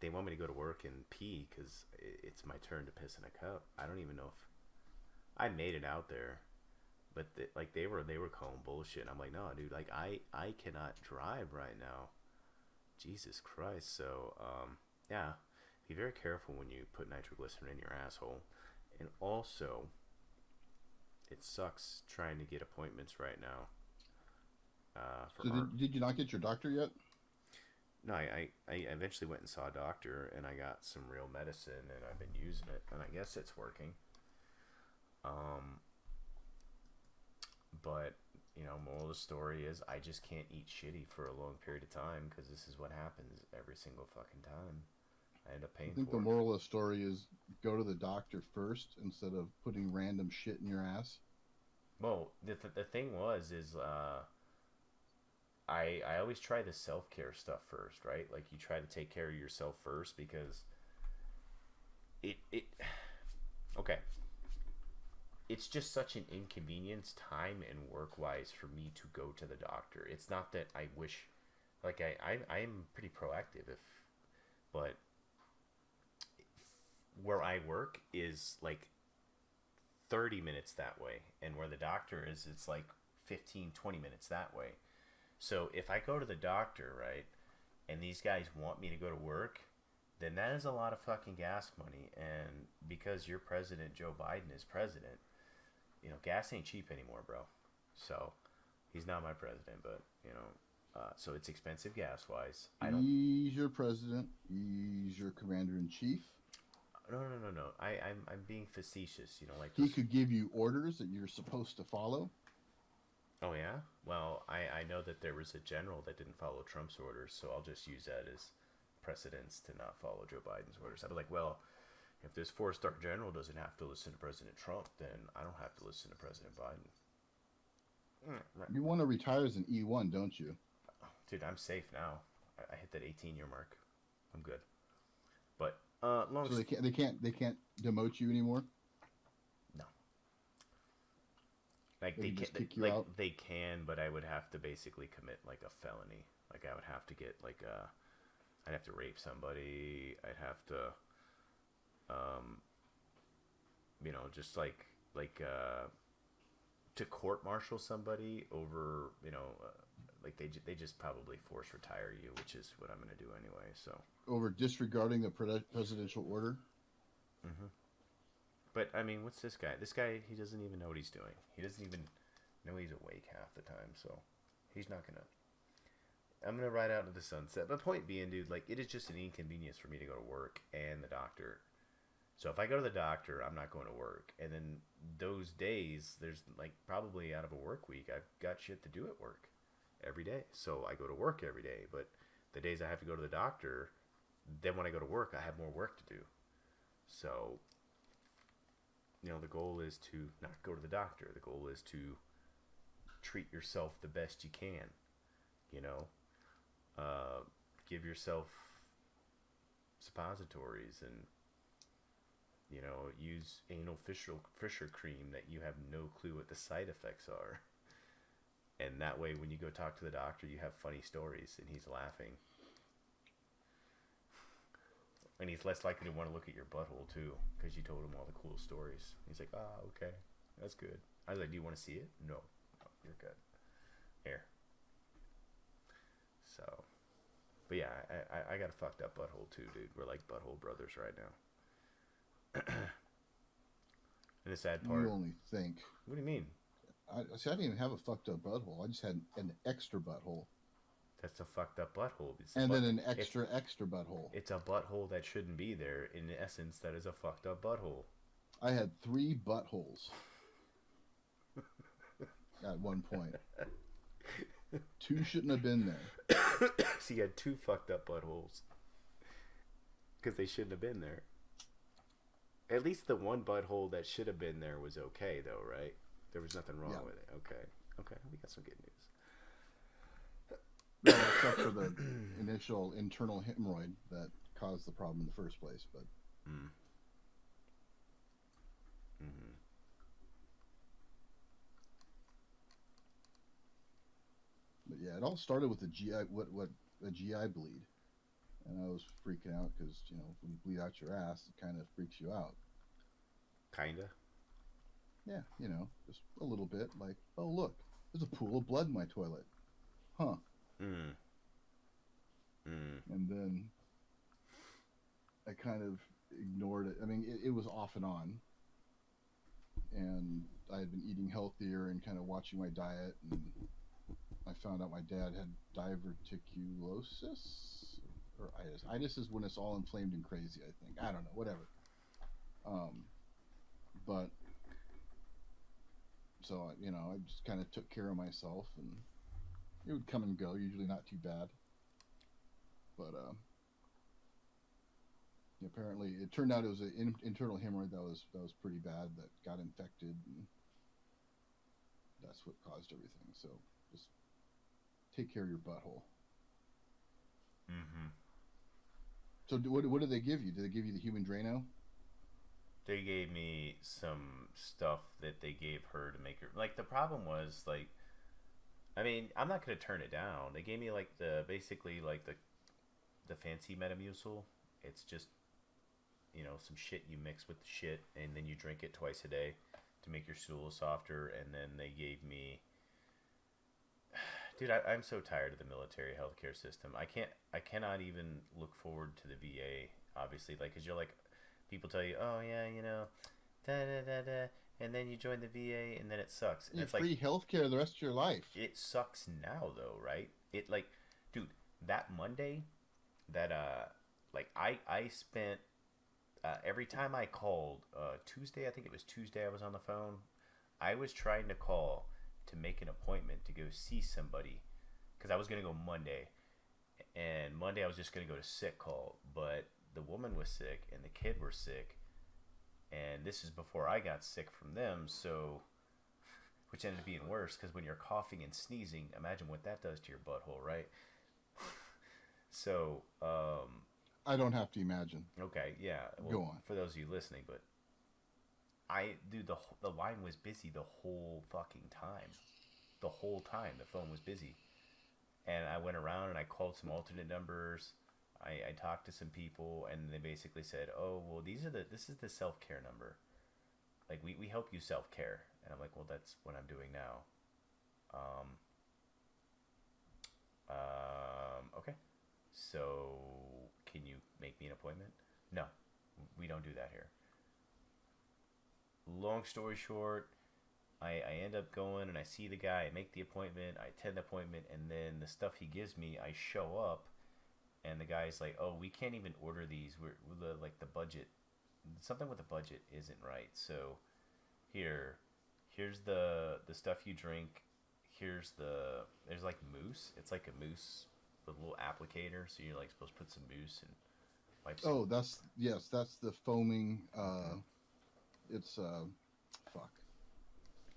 They want me to go to work and pee because it's my turn to piss in a cup. I don't even know if I made it out there, but they were calling bullshit. I'm like, no, dude, like I cannot drive right now. Jesus Christ. So yeah, be very careful when you put nitroglycerin in your asshole, and also it sucks trying to get appointments right now. Did you not get your doctor yet? No, I eventually went and saw a doctor, and I got some real medicine, and I've been using it, and I guess it's working. But, you know, moral of the story is I just can't eat shitty for a long period of time because this is what happens every single fucking time. I end up paying for it. I think the moral of the story is go to the doctor first instead of putting random shit in your ass. Well, the thing is I always try the self-care stuff first, right? Like, you try to take care of yourself first because okay. It's just such an inconvenience time and work-wise for me to go to the doctor. It's not that I wish, like, I'm pretty proactive, but where I work is like 30 minutes that way, and where the doctor is, it's like 15-20 minutes that way. So if I go to the doctor, right, and these guys want me to go to work, then that is a lot of fucking gas money. And because your president, Joe Biden, is president, you know, gas ain't cheap anymore, bro. So he's not my president, but, you know, so it's expensive gas-wise. He's your president. He's your commander-in-chief. No. I'm being facetious, you know, like he could give you orders that you're supposed to follow. Oh, yeah? Well, I know that there was a general that didn't follow Trump's orders, so I'll just use that as precedence to not follow Joe Biden's orders. I'd be like, well, if this four-star general doesn't have to listen to President Trump, then I don't have to listen to President Biden. Right. You want to retire as an E1, don't you? Dude, I'm safe now. I hit that 18-year mark. I'm good. But so they can't demote you anymore? No. Like they just can, kick you like out? they can, but I would have to basically commit like a felony. Like I would have to get like I'd have to rape somebody. I'd have to, you know, just like to court-martial somebody over, you know, like they just probably force retire you, which is what I'm gonna do anyway. So over disregarding the presidential order. Mm-hmm. But I mean, what's this guy? This guy, he doesn't even know what he's doing. He doesn't even know he's awake half the time. So he's not gonna. I'm gonna ride out into the sunset. But point being, dude, like it is just an inconvenience for me to go to work and the doctor. So if I go to the doctor, I'm not going to work. And then those days, there's like probably out of a work week, I've got shit to do at work every day. So I go to work every day. But the days I have to go to the doctor, then when I go to work, I have more work to do. So, you know, the goal is to not go to the doctor. The goal is to treat yourself the best you can. You know, give yourself suppositories and, you know, use anal fissure cream that you have no clue what the side effects are. And that way, when you go talk to the doctor, you have funny stories and he's laughing. And he's less likely to want to look at your butthole, too, because you told him all the cool stories. He's like, okay, that's good. I was like, do you want to see it? No, you're good. Here. So, but yeah, I got a fucked up butthole, too, dude. We're like butthole brothers right now. And the sad part. You only think. What do you mean? I didn't even have a fucked up butthole. I just had an extra butthole. That's a fucked up butthole. And then an extra butthole. It's a butthole that shouldn't be there. In essence, that is a fucked up butthole. I had 3 buttholes at one point. 2 shouldn't have been there. So you had 2 fucked up buttholes. Because they shouldn't have been there. At least the one butthole that should have been there was okay, though, right? There was nothing wrong with it. Okay, we got some good news. No, except for the initial internal hemorrhoid that caused the problem in the first place. But But yeah, it all started with a GI a GI bleed, and I was freaking out because when you bleed out your ass, it kind of freaks you out. Kinda. Yeah, just a little bit. Like, oh look, there's a pool of blood in my toilet, huh? Mm. And then I kind of ignored it. I mean, it was off and on, and I had been eating healthier and kind of watching my diet, and I found out my dad had diverticulosis or itis. Itis is when it's all inflamed and crazy, I think. I don't know, whatever. But so I just kind of took care of myself, and it would come and go. Usually not too bad, but apparently it turned out it was an internal hemorrhoid that was pretty bad, that got infected, and that's what caused everything. So just take care of your butthole. Mm-hmm. So what did they give you? Did they give you the human Drano? They gave me some stuff that they gave her to make her, like, the problem was, like, I mean, I'm not gonna turn it down. They gave me like basically like the fancy Metamucil. It's just some shit you mix with the shit, and then you drink it twice a day to make your stool softer. And then they gave me, dude, I'm so tired of the military healthcare system. I cannot even look forward to the VA, obviously, like, because you're like, people tell you, oh yeah, da da da da, and then you join the VA, and then it sucks. And You it's have free like, healthcare the rest of your life. it sucks now though, right? It, like, dude, that Monday, that like, I spent every time I called, Tuesday, I think it was Tuesday, I was on the phone. I was trying to call to make an appointment to go see somebody, because I was gonna go Monday, and Monday I was just gonna go to sick call, but the woman was sick and the kid were sick, and this is before I got sick from them, so, which ended up being worse, because when you're coughing and sneezing, imagine what that does to your butthole, right? So, I don't have to imagine. okay, yeah. Well, Go on. for those of you listening, but dude, the line was busy the whole fucking time. The whole time the phone was busy, and I went around and I called some alternate numbers. I talked to some people, and they basically said, "Oh, well, this is the self-care number. Like, we help you self-care." And I'm like, "Well, that's what I'm doing now." Okay. So, can you make me an appointment? No, we don't do that here. Long story short, I end up going and I see the guy, I make the appointment, I attend the appointment, and then the stuff he gives me, I show up, and the guy's like, "Oh, we can't even order these. We're the budget, something with the budget isn't right. So here's the stuff you drink. There's like mousse. It's like a mousse with a little applicator, so you're like supposed to put some mousse and wipe some." Oh, that's the foaming. It's fuck.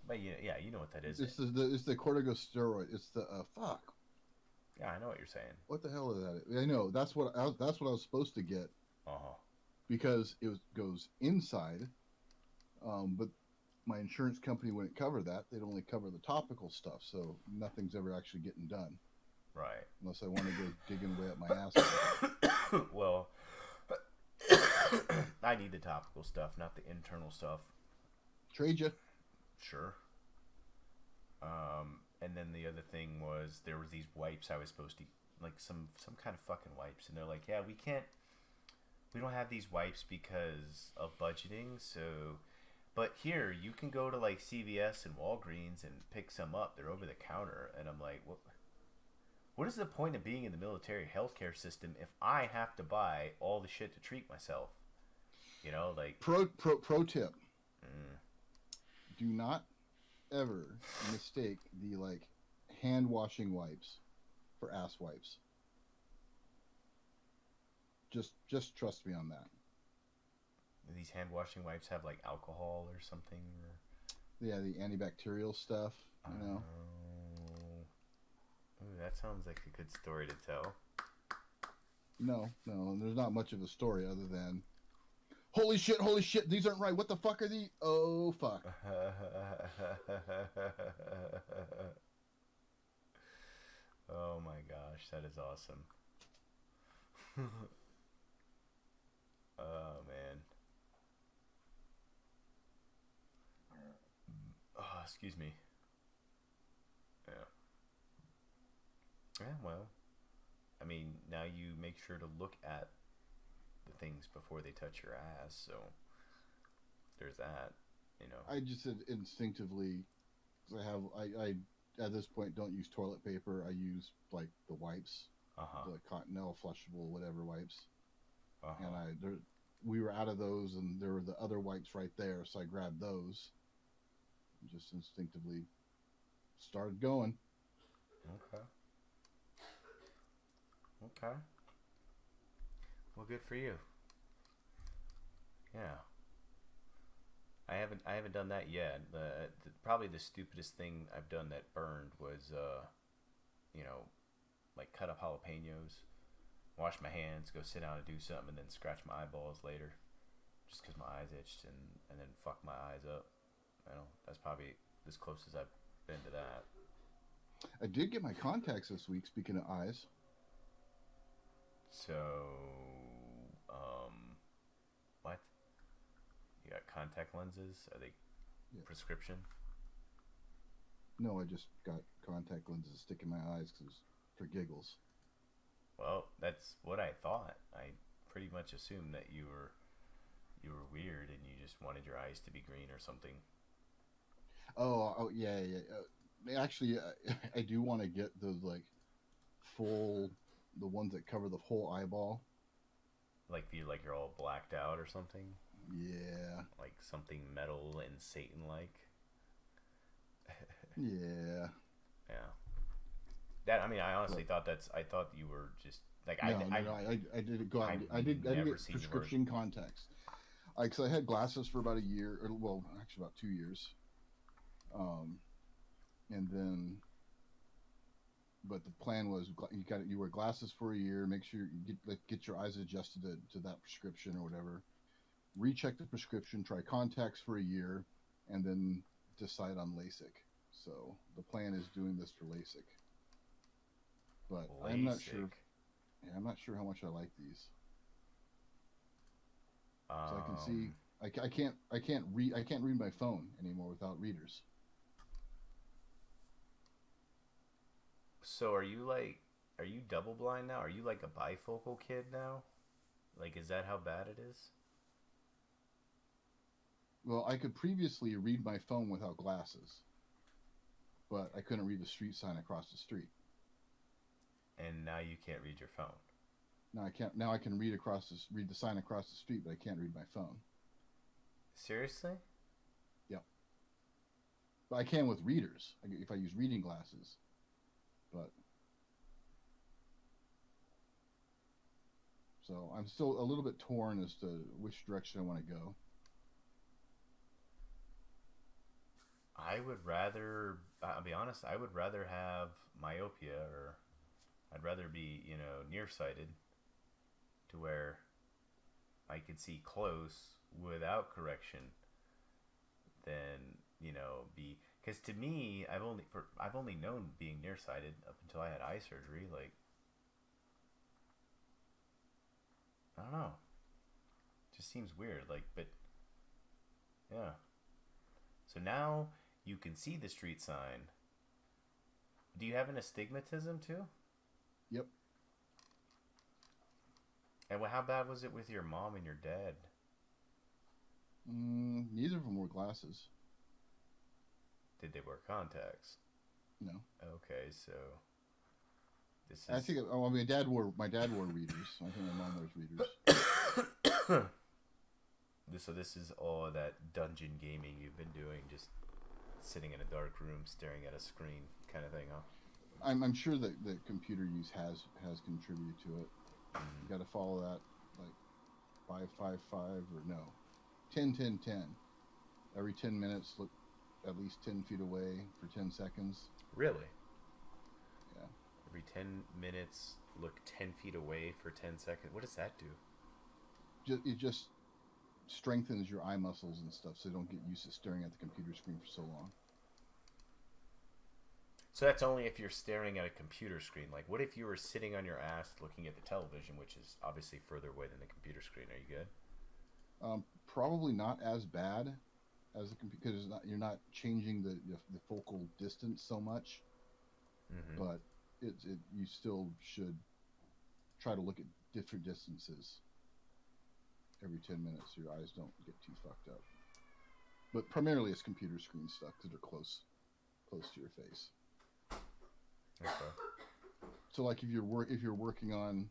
But yeah, you know what that is. It's the corticosteroid. It's the fuck. Yeah, I know what you're saying. What the hell is that? I know that's what I was supposed to get. Uh-huh. Because goes inside, but my insurance company wouldn't cover that. They'd only cover the topical stuff, so nothing's ever actually getting done. Right. Unless I want to go digging way up my ass. Well, I need the topical stuff, not the internal stuff. Trade you. Sure. And then the other thing was, there was these wipes I was supposed to, like, some kind of fucking wipes, and they're like, "Yeah, we don't have these wipes because of budgeting, so, but here, you can go to like CVS and Walgreens and pick some up. They're over the counter." And I'm like, what is the point of being in the military healthcare system if I have to buy all the shit to treat myself? Like, pro tip. Do not ever mistake the like hand washing wipes for ass wipes. Just trust me on that. these hand washing wipes have like alcohol or something? Yeah, the antibacterial stuff, Ooh, that sounds like a good story to tell. No, there's not much of a story other than, holy shit, these aren't right. What the fuck are these? Oh, fuck. Oh my gosh, that is awesome. Oh man. Oh, excuse me. Yeah. Yeah, well, I mean, now you make sure to look at the things before they touch your ass, so there's that, you know. I just said instinctively, 'cause I at this point don't use toilet paper. I use like the wipes, Uh-huh. the Cottonelle flushable whatever wipes, and Uh-huh. we were out of those, and there were the other wipes right there, so I grabbed those, and just instinctively started going. Okay. Okay. Well, good for you. Yeah. I haven't done that yet. Probably the stupidest thing I've done that burned was you know, like cut up jalapenos, wash my hands, go sit down and do something, and then scratch my eyeballs later, just because my eyes itched and then fuck my eyes up. You know, that's probably as close as I've been to that. I did get my contacts this week. Speaking of eyes, So, what? You got contact lenses? Are they yeah. prescription? No, I just got contact lenses to stick in my eyes because for giggles. Well, that's what I thought. I pretty much assumed that you were weird and you just wanted your eyes to be green or something. Oh yeah, yeah. Actually, I do want to get those like full, the ones that cover the whole eyeball. Like you're all blacked out or something. Yeah. Like something metal and Satan-like. Yeah. Yeah. That I mean, I honestly thought I thought you were just like No, I did go out. I did get prescription contacts. Because I had glasses for about a year, or well, actually about 2 years. And then, but the plan was you wear glasses for a year. Make sure you get your eyes adjusted to that prescription or whatever. Recheck the prescription. Try contacts for a year, and then decide on LASIK. So the plan is doing this for LASIK. But LASIK. I'm not sure. Yeah, I'm not sure how much I like these. So I can see. I can't read my phone anymore without readers. So are you double blind now? Are you like a bifocal kid now? Like, is that how bad it is? Well, I could previously read my phone without glasses, but I couldn't read the street sign across the street. And now you can't read your phone. Now I can't. Now I can read the sign across the street, but I can't read my phone. Seriously? Yep. But I can with readers if I use reading glasses. But so I'm still a little bit torn as to which direction I want to go. I'll be honest, I would rather have myopia, or I'd rather be, nearsighted to where I could see close without correction than, because to me, I've only known being nearsighted up until I had eye surgery. Like, I don't know. It just seems weird. Like, but yeah. So now you can see the street sign. Do you have an astigmatism too? Yep. And how bad was it with your mom and your dad? Neither of them wore glasses. Did they wear contacts? No. Okay, so this is. I think. Oh, I mean, my dad wore readers. I think my mom wears readers. So this is all that dungeon gaming you've been doing, just sitting in a dark room staring at a screen kind of thing, huh? I'm sure that the computer use has contributed to it. Mm-hmm. You got to follow that, like 5-5-5 or no, 10-10-10. Every 10 minutes, look at least 10 feet away for 10 seconds. Really? Yeah. Every 10 minutes, look 10 feet away for 10 seconds. What does that do? It just strengthens your eye muscles and stuff, so you don't get used to staring at the computer screen for so long. So that's only if you're staring at a computer screen. Like, what if you were sitting on your ass looking at the television, which is obviously further away than the computer screen? Are you good? Probably not as bad as the computer, because you're not changing the focal distance so much. Mm-hmm. But you still should try to look at different distances every 10 minutes so your eyes don't get too fucked up. But primarily it's computer screen stuff because they're close to your face. Okay. So like if you're working on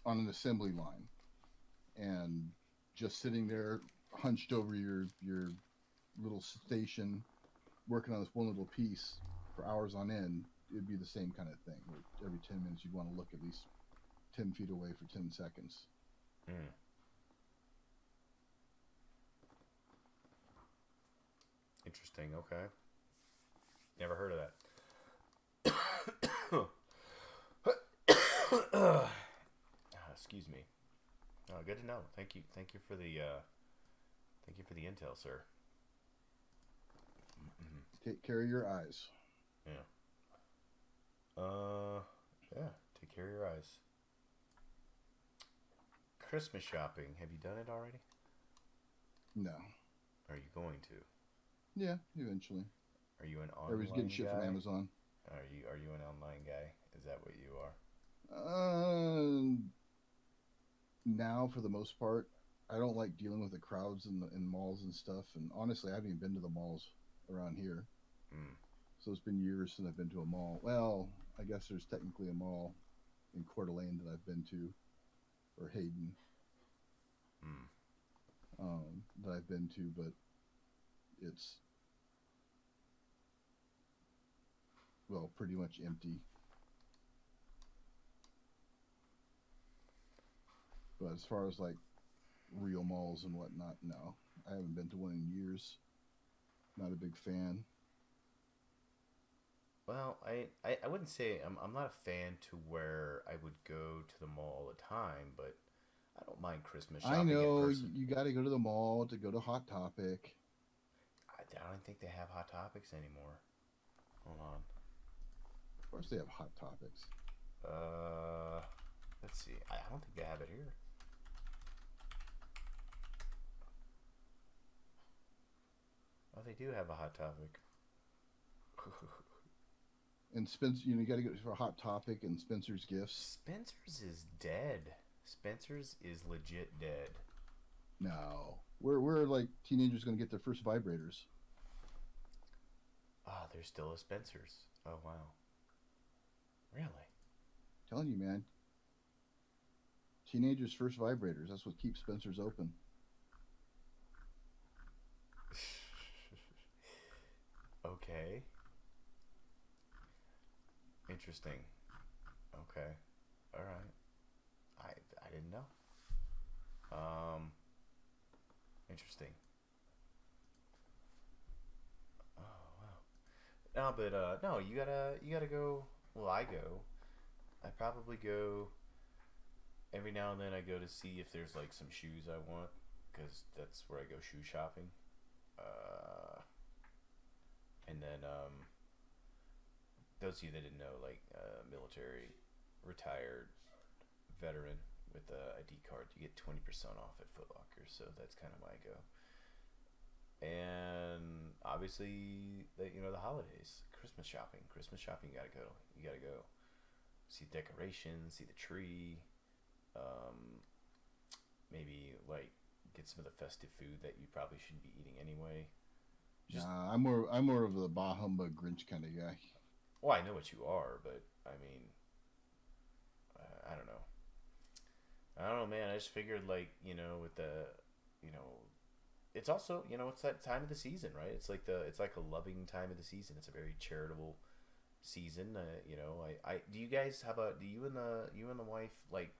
an assembly line and just sitting there hunched over your little station working on this one little piece for hours on end, it'd be the same kind of thing. Where every 10 minutes you'd want to look at least 10 feet away for 10 seconds. Mm. Interesting. Okay. Never heard of that. Excuse me. Good to know. Thank you. Thank you for the intel, sir. Mm-hmm. Take care of your eyes. Yeah. Yeah. Take care of your eyes. Christmas shopping. Have you done it already? No. Are you going to? Yeah, eventually. Are you an online Everybody's getting shit guy? from Amazon. Are you an online guy? Is that what you are? Now for the most part, I don't like dealing with the crowds in malls and stuff. And honestly, I haven't even been to the malls around here. Mm. So it's been years since I've been to a mall. Well, I guess there's technically a mall in Coeur d'Alene that I've been to, or Hayden, that I've been to, but it's, well, pretty much empty. But as far as like real malls and whatnot, no. I haven't been to one in years. Not a big fan. Well, I wouldn't say I'm not a fan to where I would go to the mall all the time, but I don't mind Christmas shopping. I know in person. you got to go to the mall to go to Hot Topic. I don't think they have Hot Topics anymore. Hold on. Of course they have Hot Topics. Let's see. I don't think they have it here. Oh, they do have a Hot Topic. And Spencer, you got to go for Hot Topic and Spencer's Gifts. Spencer's is dead. Spencer's is legit dead. No, we're like teenagers going to get their first vibrators. Ah, there's still a Spencer's. Oh wow. Really? Telling you, man. Teenagers' first vibrators. That's what keeps Spencer's open. Okay. Interesting. Okay. All right. I didn't know. Interesting. Oh wow. No, but no, you gotta go. Well, I go. I probably go. Every now and then I go to see if there's like some shoes I want, because that's where I go shoe shopping. And then those of you that didn't know, like military, retired, veteran with a ID card, you get 20% off at Foot Locker. So that's kind of why I go. And obviously, the holidays, Christmas shopping, you gotta go. You gotta go see decorations, see the tree. Maybe like get some of the festive food that you probably shouldn't be eating anyway. Nah, I'm more of the bah humbug Grinch kind of guy. Well, I know what you are, but I mean, I don't know, man. I just figured, like, with the, it's also, it's that time of the season, right? It's like a loving time of the season. It's a very charitable season. Do you guys do you and the wife like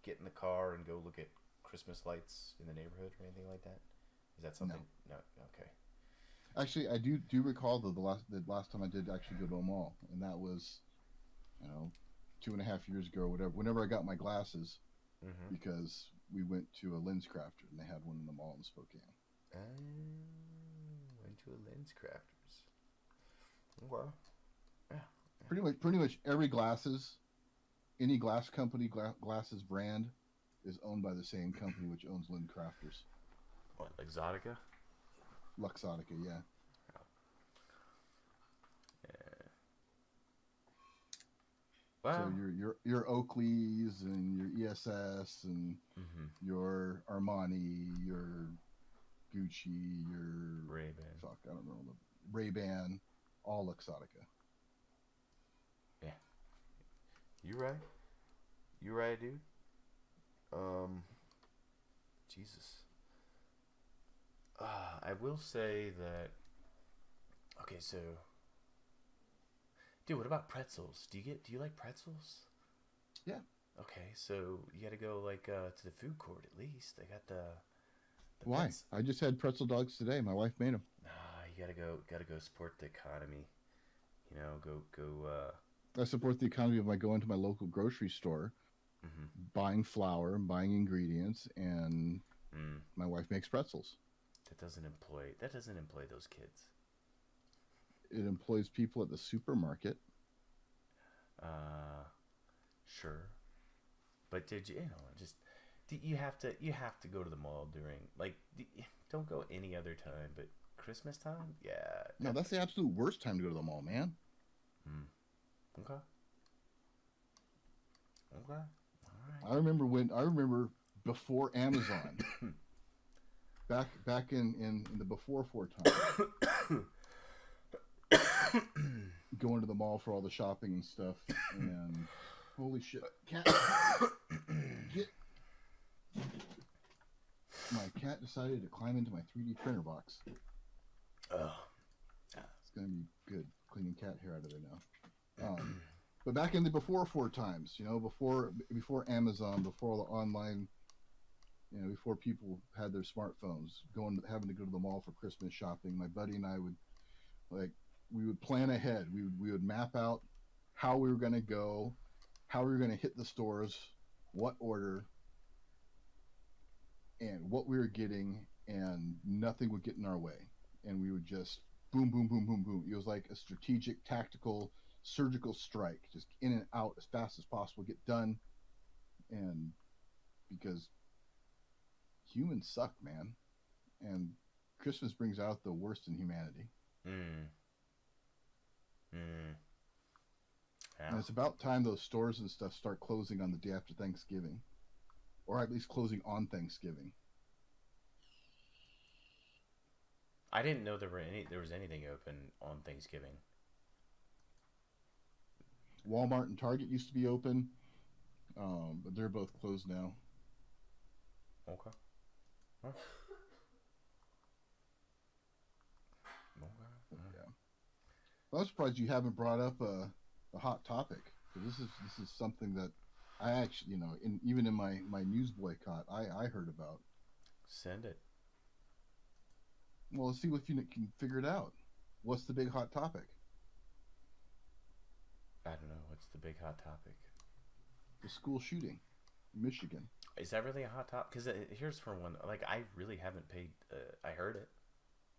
get in the car and go look at Christmas lights in the neighborhood or anything like that? Is that something? No. Okay. Actually, I do recall the last time I did actually go to a mall, and that was, 2.5 years ago, or whatever. Whenever I got my glasses, because we went to a lens crafter and they had one in the mall in Spokane. Went to a lens crafters. Well, yeah. Pretty much every any glass company, glasses brand, is owned by the same company which owns Lind Crafters. What, Exotica? Luxottica, yeah. Yeah. Well, So your Oakleys and your ESS and your Armani, your Gucci, your Ray-Ban. Fuck, I don't know, Ray-Ban, all Luxottica. Yeah. You right, dude. Jesus. I will say that. Okay, so. Dude, what about pretzels? Do you like pretzels? Yeah. Okay, so you gotta go like to the food court at least. They got the Why? pets. I just had pretzel dogs today. My wife made them. You gotta go support the economy. You know, go. I support the economy by going to my local grocery store, buying flour, buying ingredients, and my wife makes pretzels. That doesn't employ those kids. It employs people at the supermarket. Sure, but did you you have to go to the mall during don't go any other time, but Christmas time? Yeah. No, that's the absolute worst time to go to the mall, man. Okay. All right. I remember before Amazon, back in the before time, going to the mall for all the shopping and stuff, and holy shit, my cat decided to climb into my 3D printer box. It's gonna be good cleaning cat hair out of there now. But back in the before times, before Amazon, before all the online, before people had their smartphones, having to go to the mall for Christmas shopping, my buddy and I we would plan ahead. We would map out how we were going to go, how we were going to hit the stores, what order, and what we were getting, and nothing would get in our way. And we would just boom, boom, boom, boom, boom. It was like a strategic, tactical, surgical strike, just in and out as fast as possible, get done. And because humans suck, man. And Christmas brings out the worst in humanity. Yeah. And it's about time those stores and stuff start closing on the day after Thanksgiving, or at least closing on Thanksgiving. I didn't know there was anything open on Thanksgiving. Walmart and Target used to be open, but they're both closed now. Okay. Huh. Yeah. Well, I'm surprised you haven't brought up a hot topic. This is something that I actually, even in my news boycott, I heard about. Send it. Well, let's see if you can figure it out. What's the big hot topic? I don't know. What's the big hot topic? The school shooting in Michigan. Is that really a hot topic? Because here's for one. I really haven't paid. I heard it.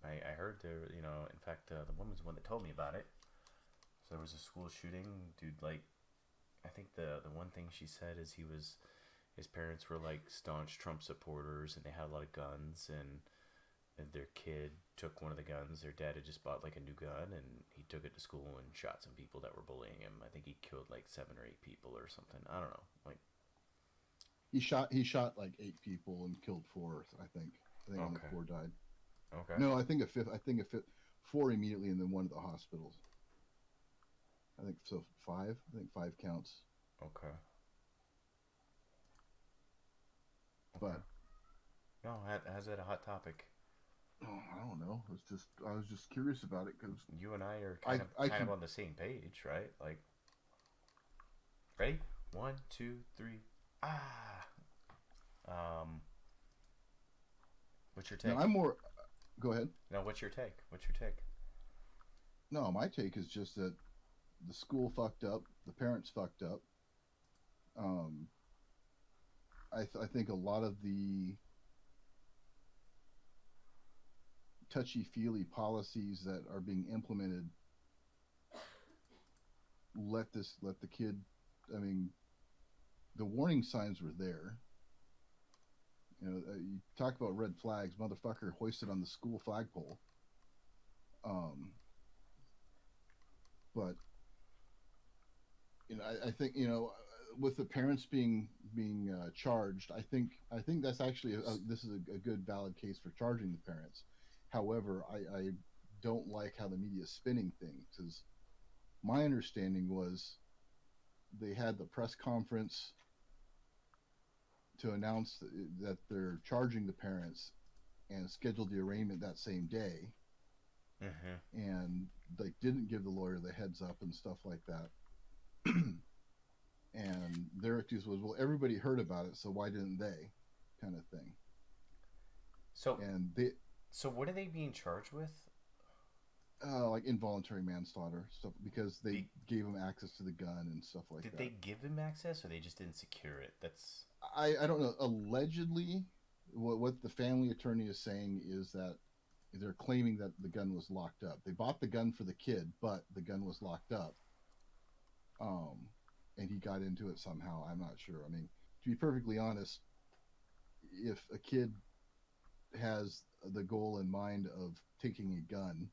I heard there. In fact, the woman's the one that told me about it. So there was a school shooting. Dude, I think the one thing she said is his parents were staunch Trump supporters, and they had a lot of guns, and their kid took one of the guns. Their dad had just bought a new gun, and he took it to school and shot some people that were bullying him. I think he killed 7 or 8 people or something. I don't know. He shot 8 people and killed 4. I think only 4 died. Okay. No, I think a fifth. 4 immediately, and then 1 at the hospitals. I think so. 5. I think 5 counts. Okay. But no, how's that a hot topic? Oh, I don't know. I was just curious about it because you and I are kind of on the same page, right? Ready? 1, 2, 3. What's your take? No, I'm more. Go ahead. No, what's your take? No, my take is just that the school fucked up, the parents fucked up. I think a lot of the touchy-feely policies that are being implemented let the kid. I mean, the warning signs were there. You talk about red flags, motherfucker hoisted on the school flagpole. But I think with the parents being charged, I think that's actually this is a good valid case for charging the parents. However, I don't like how the media is spinning things, because my understanding was they had the press conference to announce that they're charging the parents and scheduled the arraignment that same day. Mm-hmm. And they didn't give the lawyer the heads up and stuff like that. And their excuse was, well, everybody heard about it, so why didn't they, kind of thing. So and so what are they being charged with? Like involuntary manslaughter stuff, because they gave him access to the gun and stuff like that. Did they give him access, or they just didn't secure it? That's I don't know. Allegedly, what the family attorney is saying is that they're claiming that the gun was locked up. They bought the gun for the kid, but the gun was locked up. And he got into it somehow. I'm not sure. I mean, to be perfectly honest, if a kid has the goal in mind of taking a gun,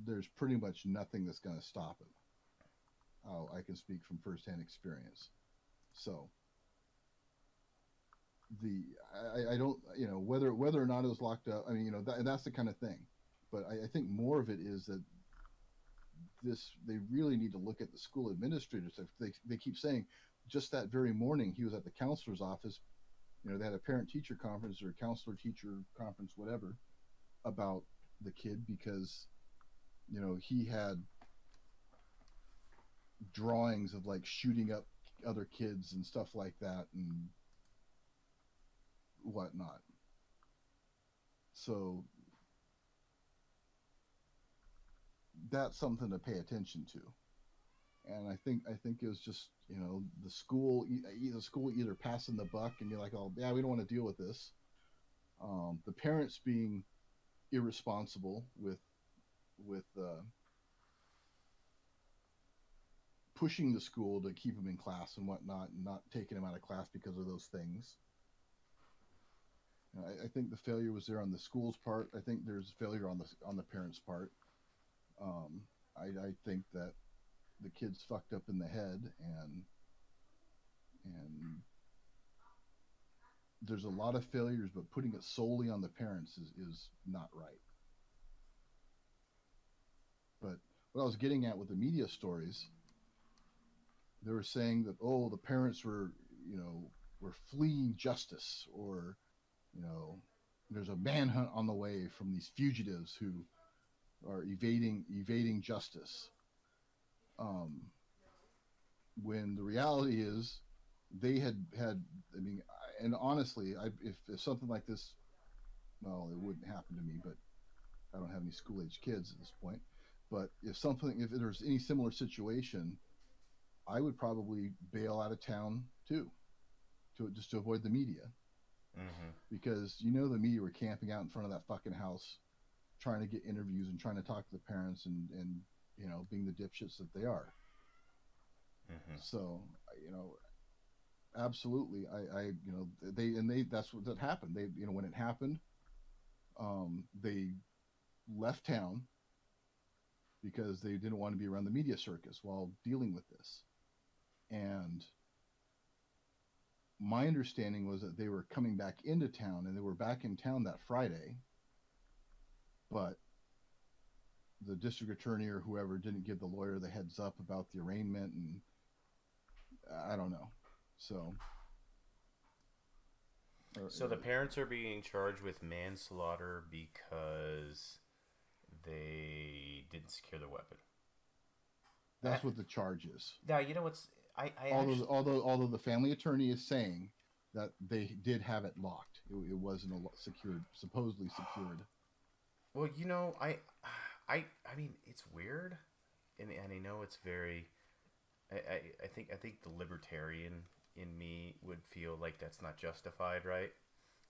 there's pretty much nothing that's going to stop him. I can speak from firsthand experience. So I don't, whether or not it was locked up, I mean, that's the kind of thing. But I think more of it is that they really need to look at the school administrators. They keep saying, just that very morning he was at the counselor's office. They had a parent-teacher conference or a counselor-teacher conference, whatever, about the kid, because he had drawings of like shooting up other kids and stuff like that and whatnot. So that's something to pay attention to. And I think it was just the school either passing the buck and you're like, oh yeah, we don't want to deal with this. The parents being irresponsible with pushing the school to keep him in class and whatnot, and not taking him out of class because of those things. I think the failure was there on the school's part. I think there's failure on the parents' part. I think that the kid's fucked up in the head, and there's a lot of failures, but putting it solely on the parents is not right. But what I was getting at with the media stories, they were saying that, oh, the parents were fleeing justice, or there's a manhunt on the way from these fugitives who are evading justice. When the reality is, they had. I mean, and honestly, if something like this, well, it wouldn't happen to me, but I don't have any school-age kids at this point. But if there's any similar situation, I would probably bail out of town too, just to avoid the media. Mm-hmm. Because the media were camping out in front of that fucking house, trying to get interviews and trying to talk to the parents and being the dipshits that they are. Mm-hmm. So absolutely, that's what happened. They when it happened, they left town because they didn't want to be around the media circus while dealing with this. And my understanding was that they were coming back into town, and they were back in town that Friday, but the district attorney or whoever didn't give the lawyer the heads up about the arraignment, and I don't know. So the parents are being charged with manslaughter because they didn't secure the weapon. That's what the charge is. Now, what's although the family attorney is saying that they did have it locked. It wasn't secured, supposedly secured. Well, I mean, it's weird, and I know it's very. I think the libertarian in me would feel like that's not justified, right?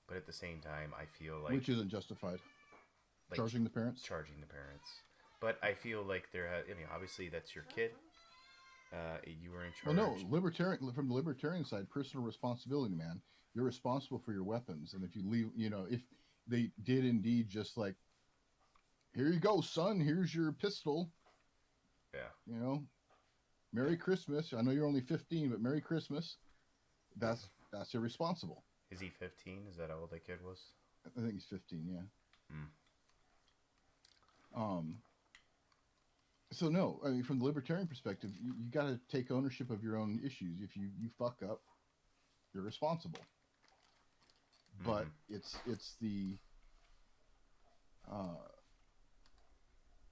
But at the same time, I feel like, which isn't justified. Charging the parents. But I feel like I mean, obviously that's your kid. You were in Well, charge. no, from the libertarian side, personal responsibility, man. You're responsible for your weapons, and if you leave, if they did indeed just like, here you go, son, here's your pistol, Yeah. Merry Christmas. I know you're only 15, but Merry Christmas. That's irresponsible. Is he 15? Is that how old that kid was? I think he's 15, yeah. So no, I mean, from the libertarian perspective, you got to take ownership of your own issues. If you fuck up, you're responsible. But it's the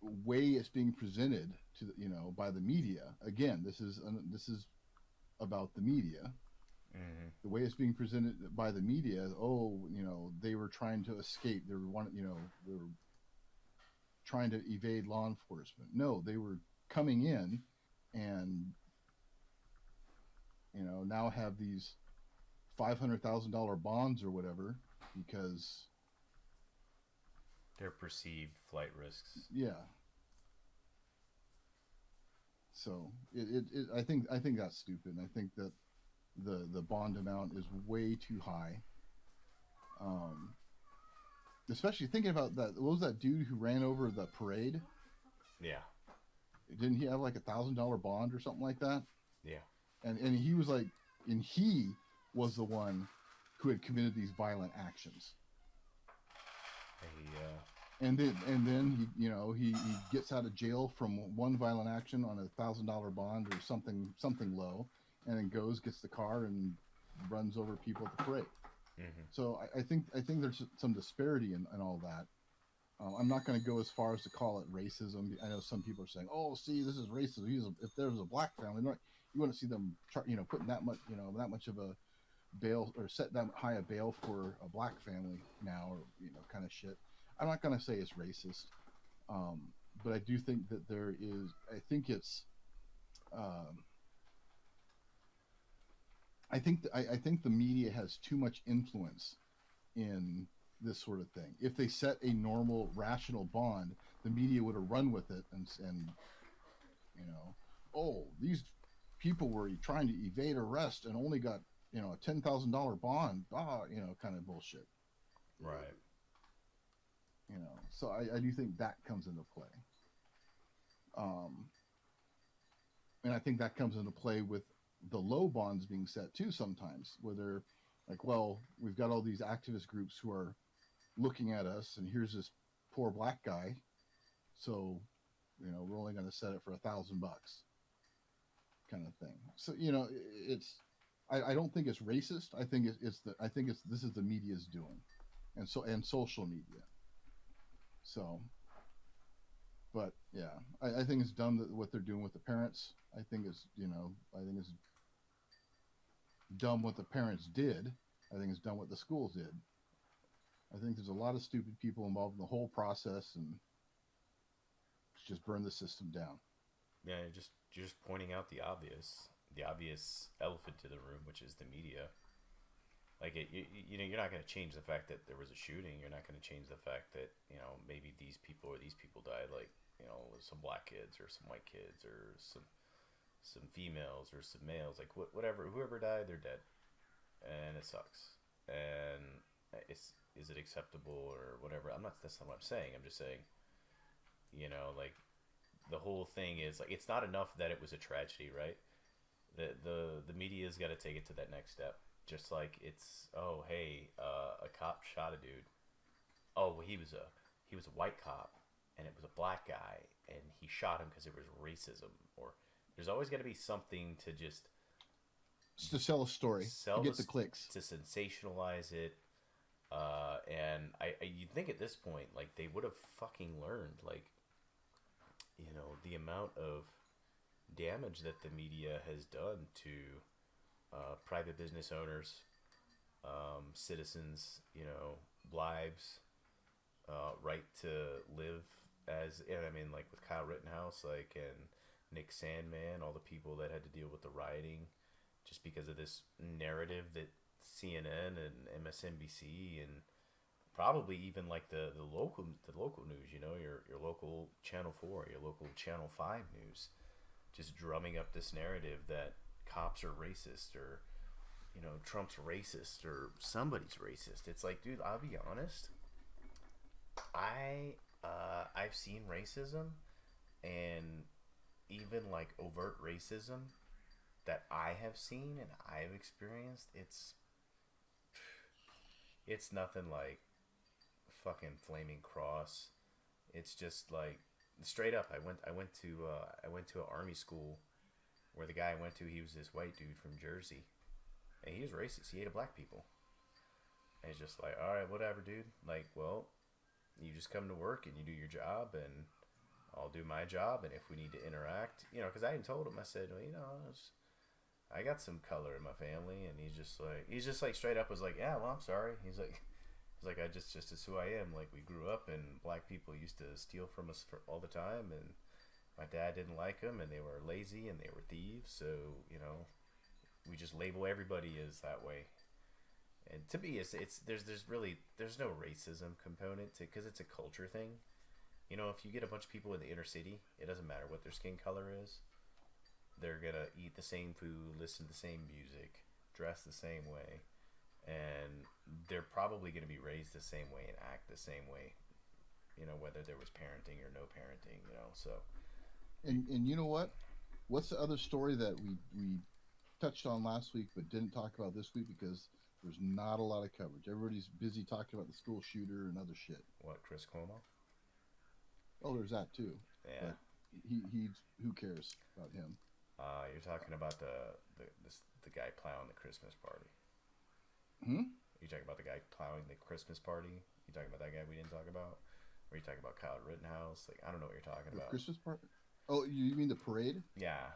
way it's being presented to by the media. Again, this is about the media. Mm-hmm. The way it's being presented by the media. They were trying to escape. They were trying to evade law enforcement. No, they were coming in and now have these $500,000 bonds or whatever because they're perceived flight risks. Yeah. So I think that's stupid. I think that the bond amount is way too high. Especially thinking about that. What was that dude who ran over the parade? Yeah. Didn't he have like $1,000 bond or something like that? Yeah. And he was like, and he was the one who had committed these violent actions. And then he gets out of jail from one violent action on $1,000 bond or something low, and then gets the car and runs over people at the parade. Mm-hmm. So I think there's some disparity in all that. I'm not going to go as far as to call it racism. I know some people are saying, "Oh, see, this is racism." If there was a black family, you want to see them, putting that much of a bail or set that high a bail for a black family now, or kind of shit. I'm not going to say it's racist, but I do think that there is. I think it's. I think the media has too much influence in this sort of thing. If they set a normal, rational bond, the media would have run with it and these people were trying to evade arrest and only got a $10,000 bond. Kind of bullshit. Right. So I do think that comes into play. And I think that comes into play with the low bonds being set too sometimes, where they're like, well, we've got all these activist groups who are looking at us, and here's this poor black guy, so we're only going to set it for $1,000, kind of thing. So it's I don't think it's racist. I think this is the media's doing, and social media. So, but yeah, I think it's dumb what they're doing with the parents. I think it's dumb what the parents did. I think it's dumb what the schools did. I think there's a lot of stupid people involved in the whole process, and just burn the system down. Yeah, you're just pointing out the obvious elephant in the room, which is the media. Like you're not going to change the fact that there was a shooting. You're not going to change the fact that maybe these people died, like some black kids or some white kids or some females or some males, like whatever, whoever died, they're dead, and it sucks. And is it acceptable or whatever? That's not what I'm saying. I'm just saying, like the whole thing is like, it's not enough that it was a tragedy, right? The media's got to take it to that next step. Just like it's, oh hey, a cop shot a dude. Oh, well, he was a white cop, and it was a black guy, and he shot him because it was racism. Or there's always got to be something to just to sell a story, to get the clicks, to sensationalize it. And you'd think at this point, like, they would have fucking learned, like, the amount of damage that the media has done to private business owners, citizens, lives, right to live as, and I mean, like with Kyle Rittenhouse, like, and Nick Sandman, all the people that had to deal with the rioting just because of this narrative that CNN and MSNBC and probably even like the local news, you know, your local Channel 4, your local Channel 5 news, just drumming up this narrative that cops are racist, or you know, Trump's racist, or somebody's racist. It's like, dude, I'll be honest, I've seen racism, and even like overt racism that I have seen and I've experienced, it's nothing like fucking Flaming Cross. It's just like straight up. I went to an army school where the guy I went to, he was this white dude from Jersey, and he was racist. He hated black people. And it's just like, all right, whatever, dude. Like, well, you just come to work and you do your job, and I'll do my job. And if we need to interact, you know, because I even told him, I said, well, you know, I got some color in my family, and he's just like straight up was like, yeah, well, I'm sorry. He's like, I just is who I am. Like, we grew up, and black people used to steal from us for all the time, and my dad didn't like them, and they were lazy, and they were thieves. So, you know, we just label everybody as that way. And to me, there's no racism component to, because it's a culture thing. You know, if you get a bunch of people in the inner city, it doesn't matter what their skin color is. They're gonna eat the same food, listen to the same music, dress the same way, and they're probably gonna be raised the same way and act the same way. You know, whether there was parenting or no parenting. You know, so. And you know what? What's the other story that we touched on last week but didn't talk about this week because there's not a lot of coverage. Everybody's busy talking about the school shooter and other shit. What, Chris Cuomo? Oh, there's that too. Yeah. But he's who cares about him? You're talking about the guy plowing the Christmas party. You talking about the guy plowing the Christmas party? You talking about that guy we didn't talk about? Or you talking about Kyle Rittenhouse? Like, I don't know what you're talking The about. Christmas party? Oh, you mean the parade? Yeah.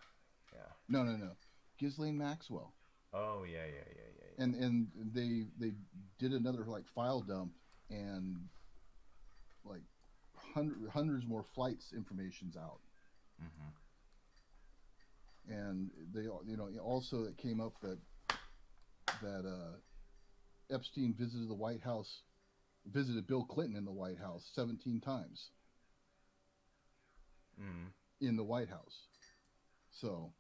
No. Ghislaine Maxwell. Oh yeah. And they did another like file dump, and like hundreds more flights information's out. Mm-hmm. And they, you know, also it came up that Epstein visited the White House, visited Bill Clinton in the White House 17 times. Mm-hmm. In the White House. So,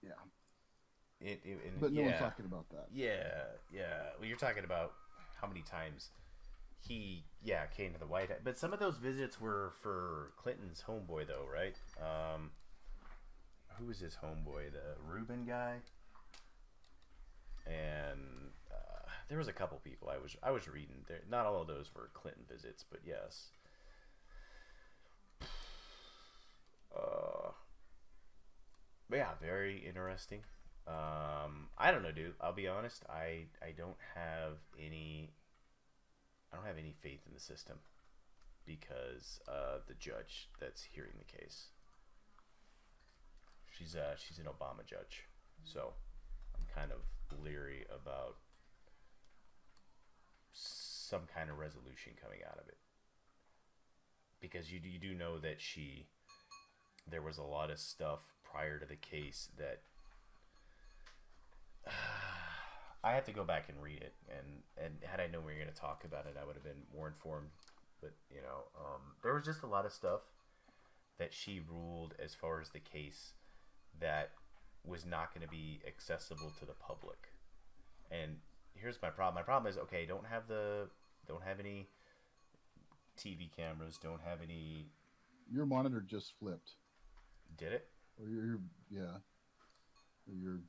yeah. But no one's talking about that. Yeah. Well, you're talking about how many times he came to the White House. But some of those visits were for Clinton's homeboy, though, right? Who was his homeboy? The Rubin guy? And there was a couple people I was reading. There, not all of those were Clinton visits, but yes. But yeah, very interesting. I don't know, dude. I'll be honest. I don't have any faith in the system because the judge that's hearing the case. She's an Obama judge, so I'm kind of leery about some kind of resolution coming out of it, because you do know that there was a lot of stuff prior to the case that I have to go back and read it, and had I known we were going to talk about it, I would have been more informed. But you know, there was just a lot of stuff that she ruled as far as the case that was not going to be accessible to the public. And here's my problem. My problem is, okay, don't have any TV cameras, don't have any. Your monitor just flipped. Did it? Or your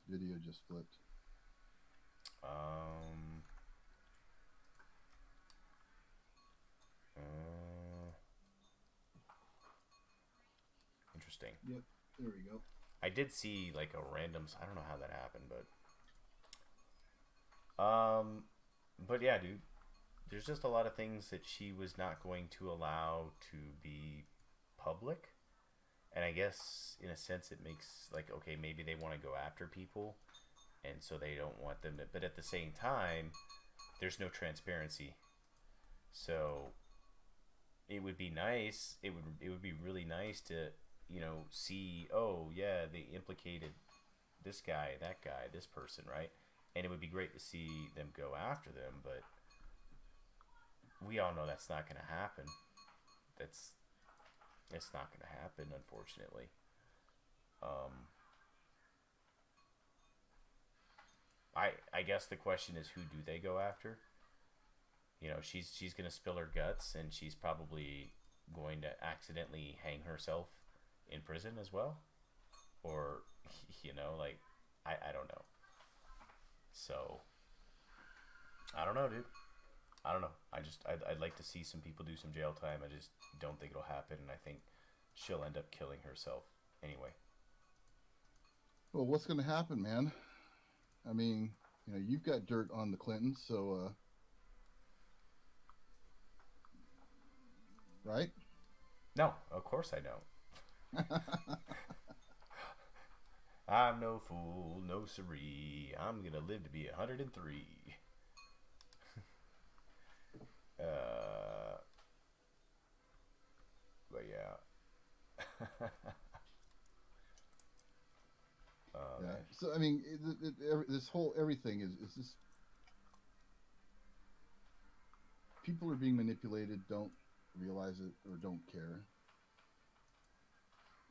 video just flipped. Interesting. Yep, there we go. I did see like a random. I don't know how that happened, but yeah, dude. There's just a lot of things that she was not going to allow to be public. And I guess, in a sense, it makes, like, okay, maybe they want to go after people, and so they don't want them to... But at the same time, there's no transparency. So, it would be nice, it would be really nice to, you know, see, oh, yeah, they implicated this guy, that guy, this person, right? and it would be great to see them go after them, but we all know that's not going to happen. It's not going to happen, unfortunately. I guess the question is, who do they go after? You know, she's going to spill her guts, and she's probably going to accidentally hang herself in prison as well, or you know, like I don't know. So I don't know, dude. I don't know. I'd like to see some people do some jail time. I just don't think it'll happen, and I think she'll end up killing herself anyway. Well, what's going to happen, man? I mean, you know, you've got dirt on the Clintons, so right? No, of course I don't. I'm no fool, no siree. I'm gonna live to be 103. But yeah. Yeah. So I mean, this whole everything is just people are being manipulated, don't realize it or don't care,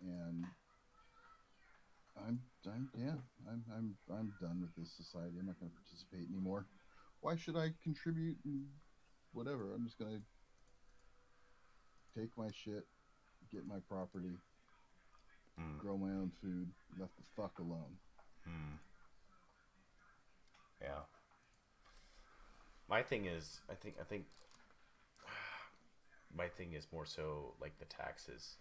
and I'm done with this society. I'm not going to participate anymore. Why should I contribute? Whatever. I'm just going to take my shit, get my property, grow my own food, left the fuck alone. Yeah. My thing is, I think my thing is more so like the taxes.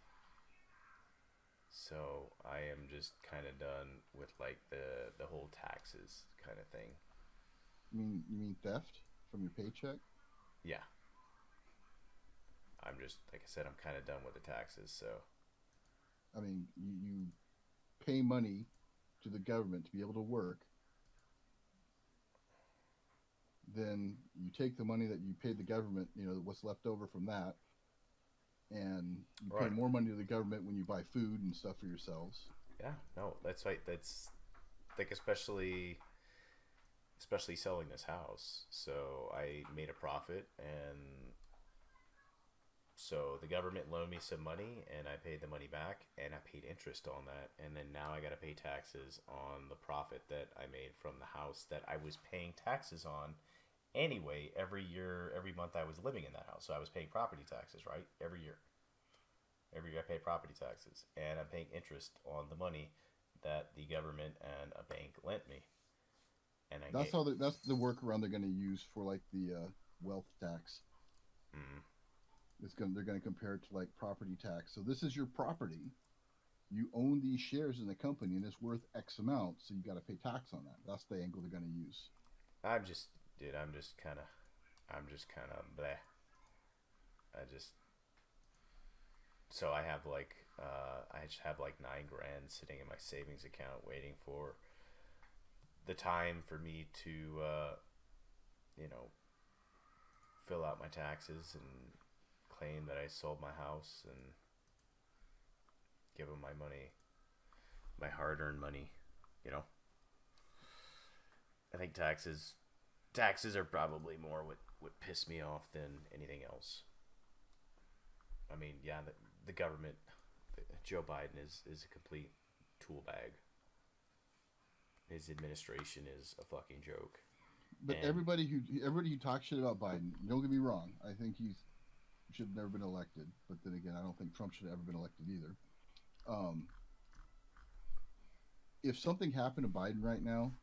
So I am just kind of done with like the whole taxes kind of thing. You mean theft from your paycheck? Yeah. I'm just, like I said, I'm kind of done with the taxes. So I mean, you pay money to the government to be able to work. Then you take the money that you paid the government, you know, what's left over from that, and you pay more money to the government when you buy food and stuff for yourselves. Yeah, no, that's right. That's like especially selling this house. So I made a profit, and so the government loaned me some money, and I paid the money back, and I paid interest on that, and then now I got to pay taxes on the profit that I made from the house that I was paying taxes on anyway. Every month I was living in that house, so I was paying property taxes, right? Every year I pay property taxes, and I'm paying interest on the money that the government and a bank lent me. And that's the workaround they're going to use for like the wealth tax. They're going to compare it to like property tax. So this is your property. You own these shares in the company, and it's worth X amount, so you got to pay tax on that. That's the angle they're going to use. I'm just kind of bleh. So I have like I just have like $9,000 sitting in my savings account waiting for the time for me to you know, fill out my taxes and claim that I sold my house and give them my money, my hard-earned money, you know. I think taxes are probably more what piss me off than anything else. I mean, yeah, the government, Joe Biden is a complete tool bag. His administration is a fucking joke. But everybody who talks shit about Biden, don't get me wrong, I think he should have never been elected. But then again, I don't think Trump should have ever been elected either. If something happened to Biden right now,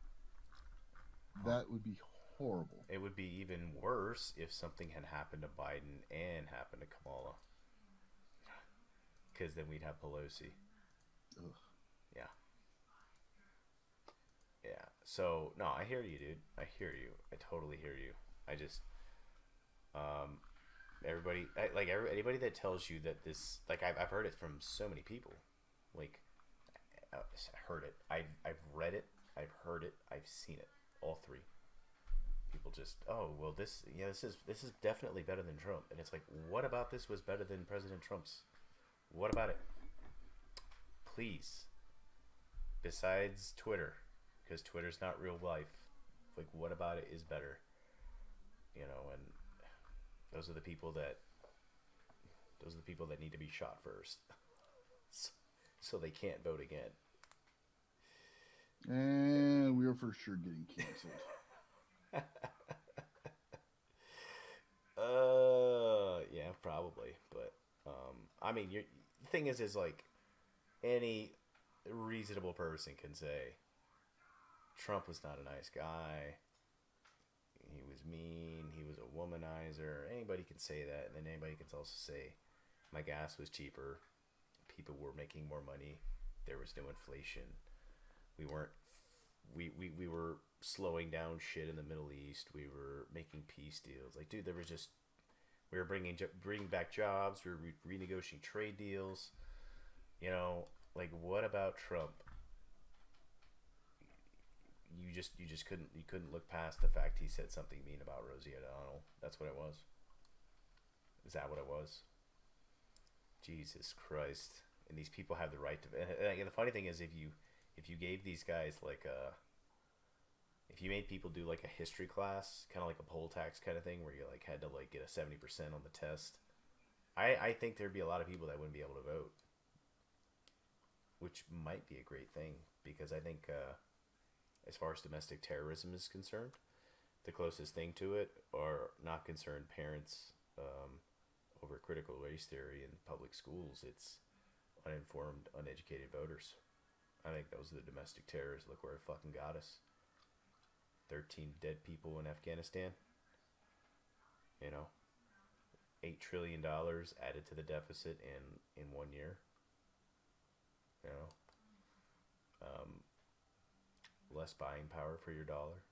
that would be horrible. It would be even worse if something had happened to Biden and happened to Kamala. Because then we'd have Pelosi. Ugh. Yeah. Yeah. So, no, I hear you, dude. I hear you. I totally hear you. I just... anybody that tells you that this... Like, I've heard it from so many people. Like, I heard it. I've read it. I've heard it. I've seen it. All three. People just, oh, well, this is definitely better than Trump. And it's like, what about this was better than President Trump's? What about it? Please. Besides Twitter, because Twitter's not real life. Like, what about it is better? You know, and those are the people that need to be shot first, so they can't vote again. And we are for sure getting canceled. Yeah, probably. But I mean, the thing is like any reasonable person can say Trump was not a nice guy. He was mean. He was a womanizer. Anybody can say that, and then anybody can also say my gas was cheaper. People were making more money. There was no inflation. We weren't. We were slowing down shit in the Middle East. We were making peace deals. Like, dude, we were bringing back jobs. We were renegotiating trade deals. You know, like, what about Trump? You just couldn't look past the fact he said something mean about Rosie O'Donnell. That's what it was. Is that what it was? Jesus Christ! And these people have the right to. And the funny thing is, if you gave these guys like if you made people do like a history class, kind of like a poll tax kind of thing, where you like had to like get a 70% on the test, I think there'd be a lot of people that wouldn't be able to vote, which might be a great thing, because I think as far as domestic terrorism is concerned, the closest thing to it are not concerned parents over critical race theory in public schools. It's uninformed, uneducated voters. I think those are the domestic terrorists. Look where it fucking got us. 13 dead people in Afghanistan. You know, $8 trillion added to the deficit in 1 year. You know, less buying power for your dollar.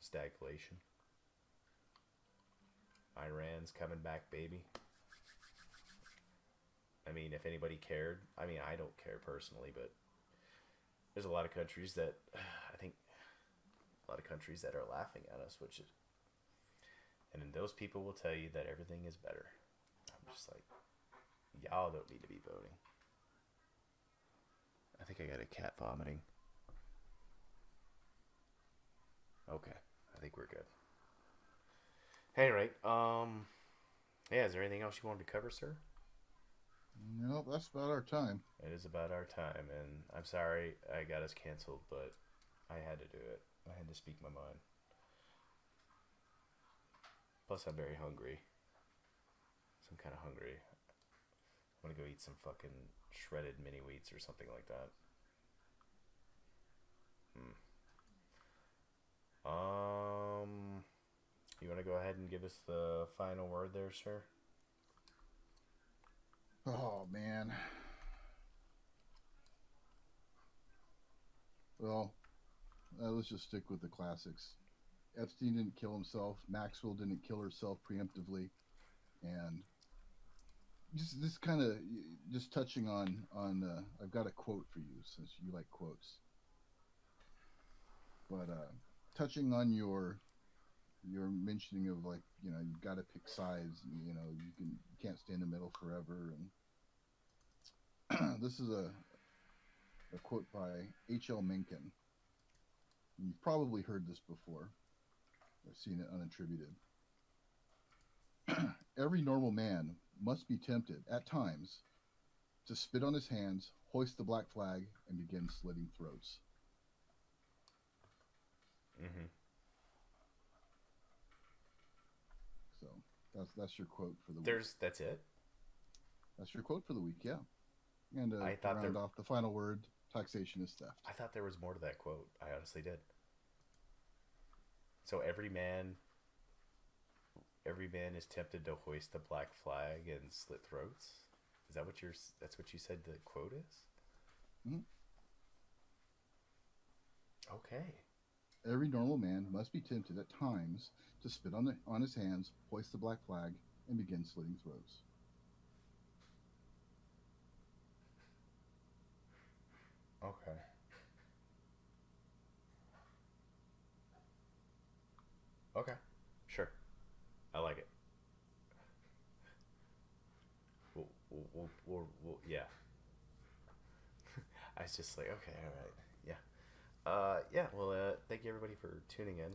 Stagflation. Iran's coming back, baby. I mean, if anybody cared, I mean, I don't care personally, but there's a lot of countries that are laughing at us, and then those people will tell you that everything is better. I'm just like, y'all don't need to be voting. I think I got a cat vomiting. Okay, I think we're good. Anyway, yeah, is there anything else you wanted to cover, sir? Nope, that's about our time. It is about our time, and I'm sorry I got us canceled, but I had to do it. I had to speak my mind. Plus, I'm very hungry. So I'm kind of hungry. I'm gonna go eat some fucking shredded mini wheats or something like that. You want to go ahead and give us the final word there, sir? Oh, man. Well, let's just stick with the classics. Epstein didn't kill himself. Maxwell didn't kill herself preemptively. And just kind of just touching on I've got a quote for you, since you like quotes. But touching on your mentioning of, like, you know, you've got to pick sides. You know, you can't stay in the middle forever. And this is a quote by H.L. Mencken. You've probably heard this before, or seen it unattributed. Every normal man must be tempted at times to spit on his hands, hoist the black flag, and begin slitting throats. Mm-hmm. So that's your quote for the week. That's it? That's your quote for the week, yeah. And I thought round off, the final word, taxation is theft. I thought there was more to that quote. I honestly did. So every man is tempted to hoist the black flag and slit throats? Is that that's what you said the quote is? Mm-hmm. Okay. Every normal man must be tempted at times to spit on his hands, hoist the black flag, and begin slitting throats. Okay. Okay. Sure. I like it. We'll yeah. I was just like, okay, all right. Yeah. Yeah, well, thank you everybody for tuning in.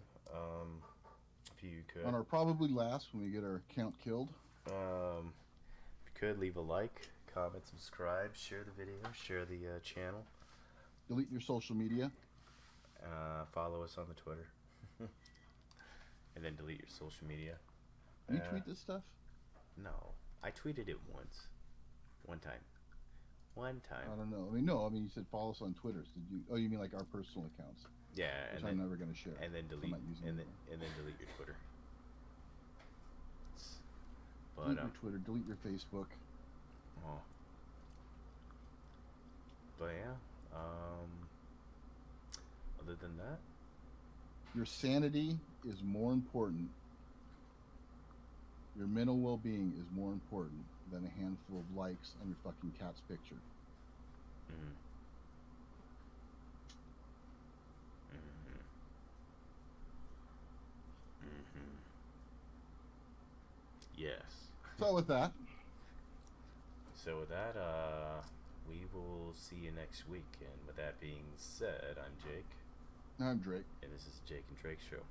If you could, On our probably last when we get our count killed. if you could leave a like, comment, subscribe, share the video, share the channel, Delete your social media. follow us on the Twitter, and then delete your social media. Do you tweet this stuff? No, I tweeted it once, one time. I don't know. I mean, no. I mean, you said follow us on Twitter. Did you? Oh, you mean like our personal accounts? Yeah, Which and I'm then never going to share. and then I'm delete not using and it then delete your Twitter. But delete your Twitter. Delete your Facebook. oh, but yeah. Other than that, Your sanity is more important. Your mental well-being is more important than a handful of likes on your fucking cat's picture. mm, mm-hmm, mm-hmm. Yes. So with that, So with that, we will see you next week. And with that being said, I'm Jake, I'm Drake. and this is Jake and Drake Show.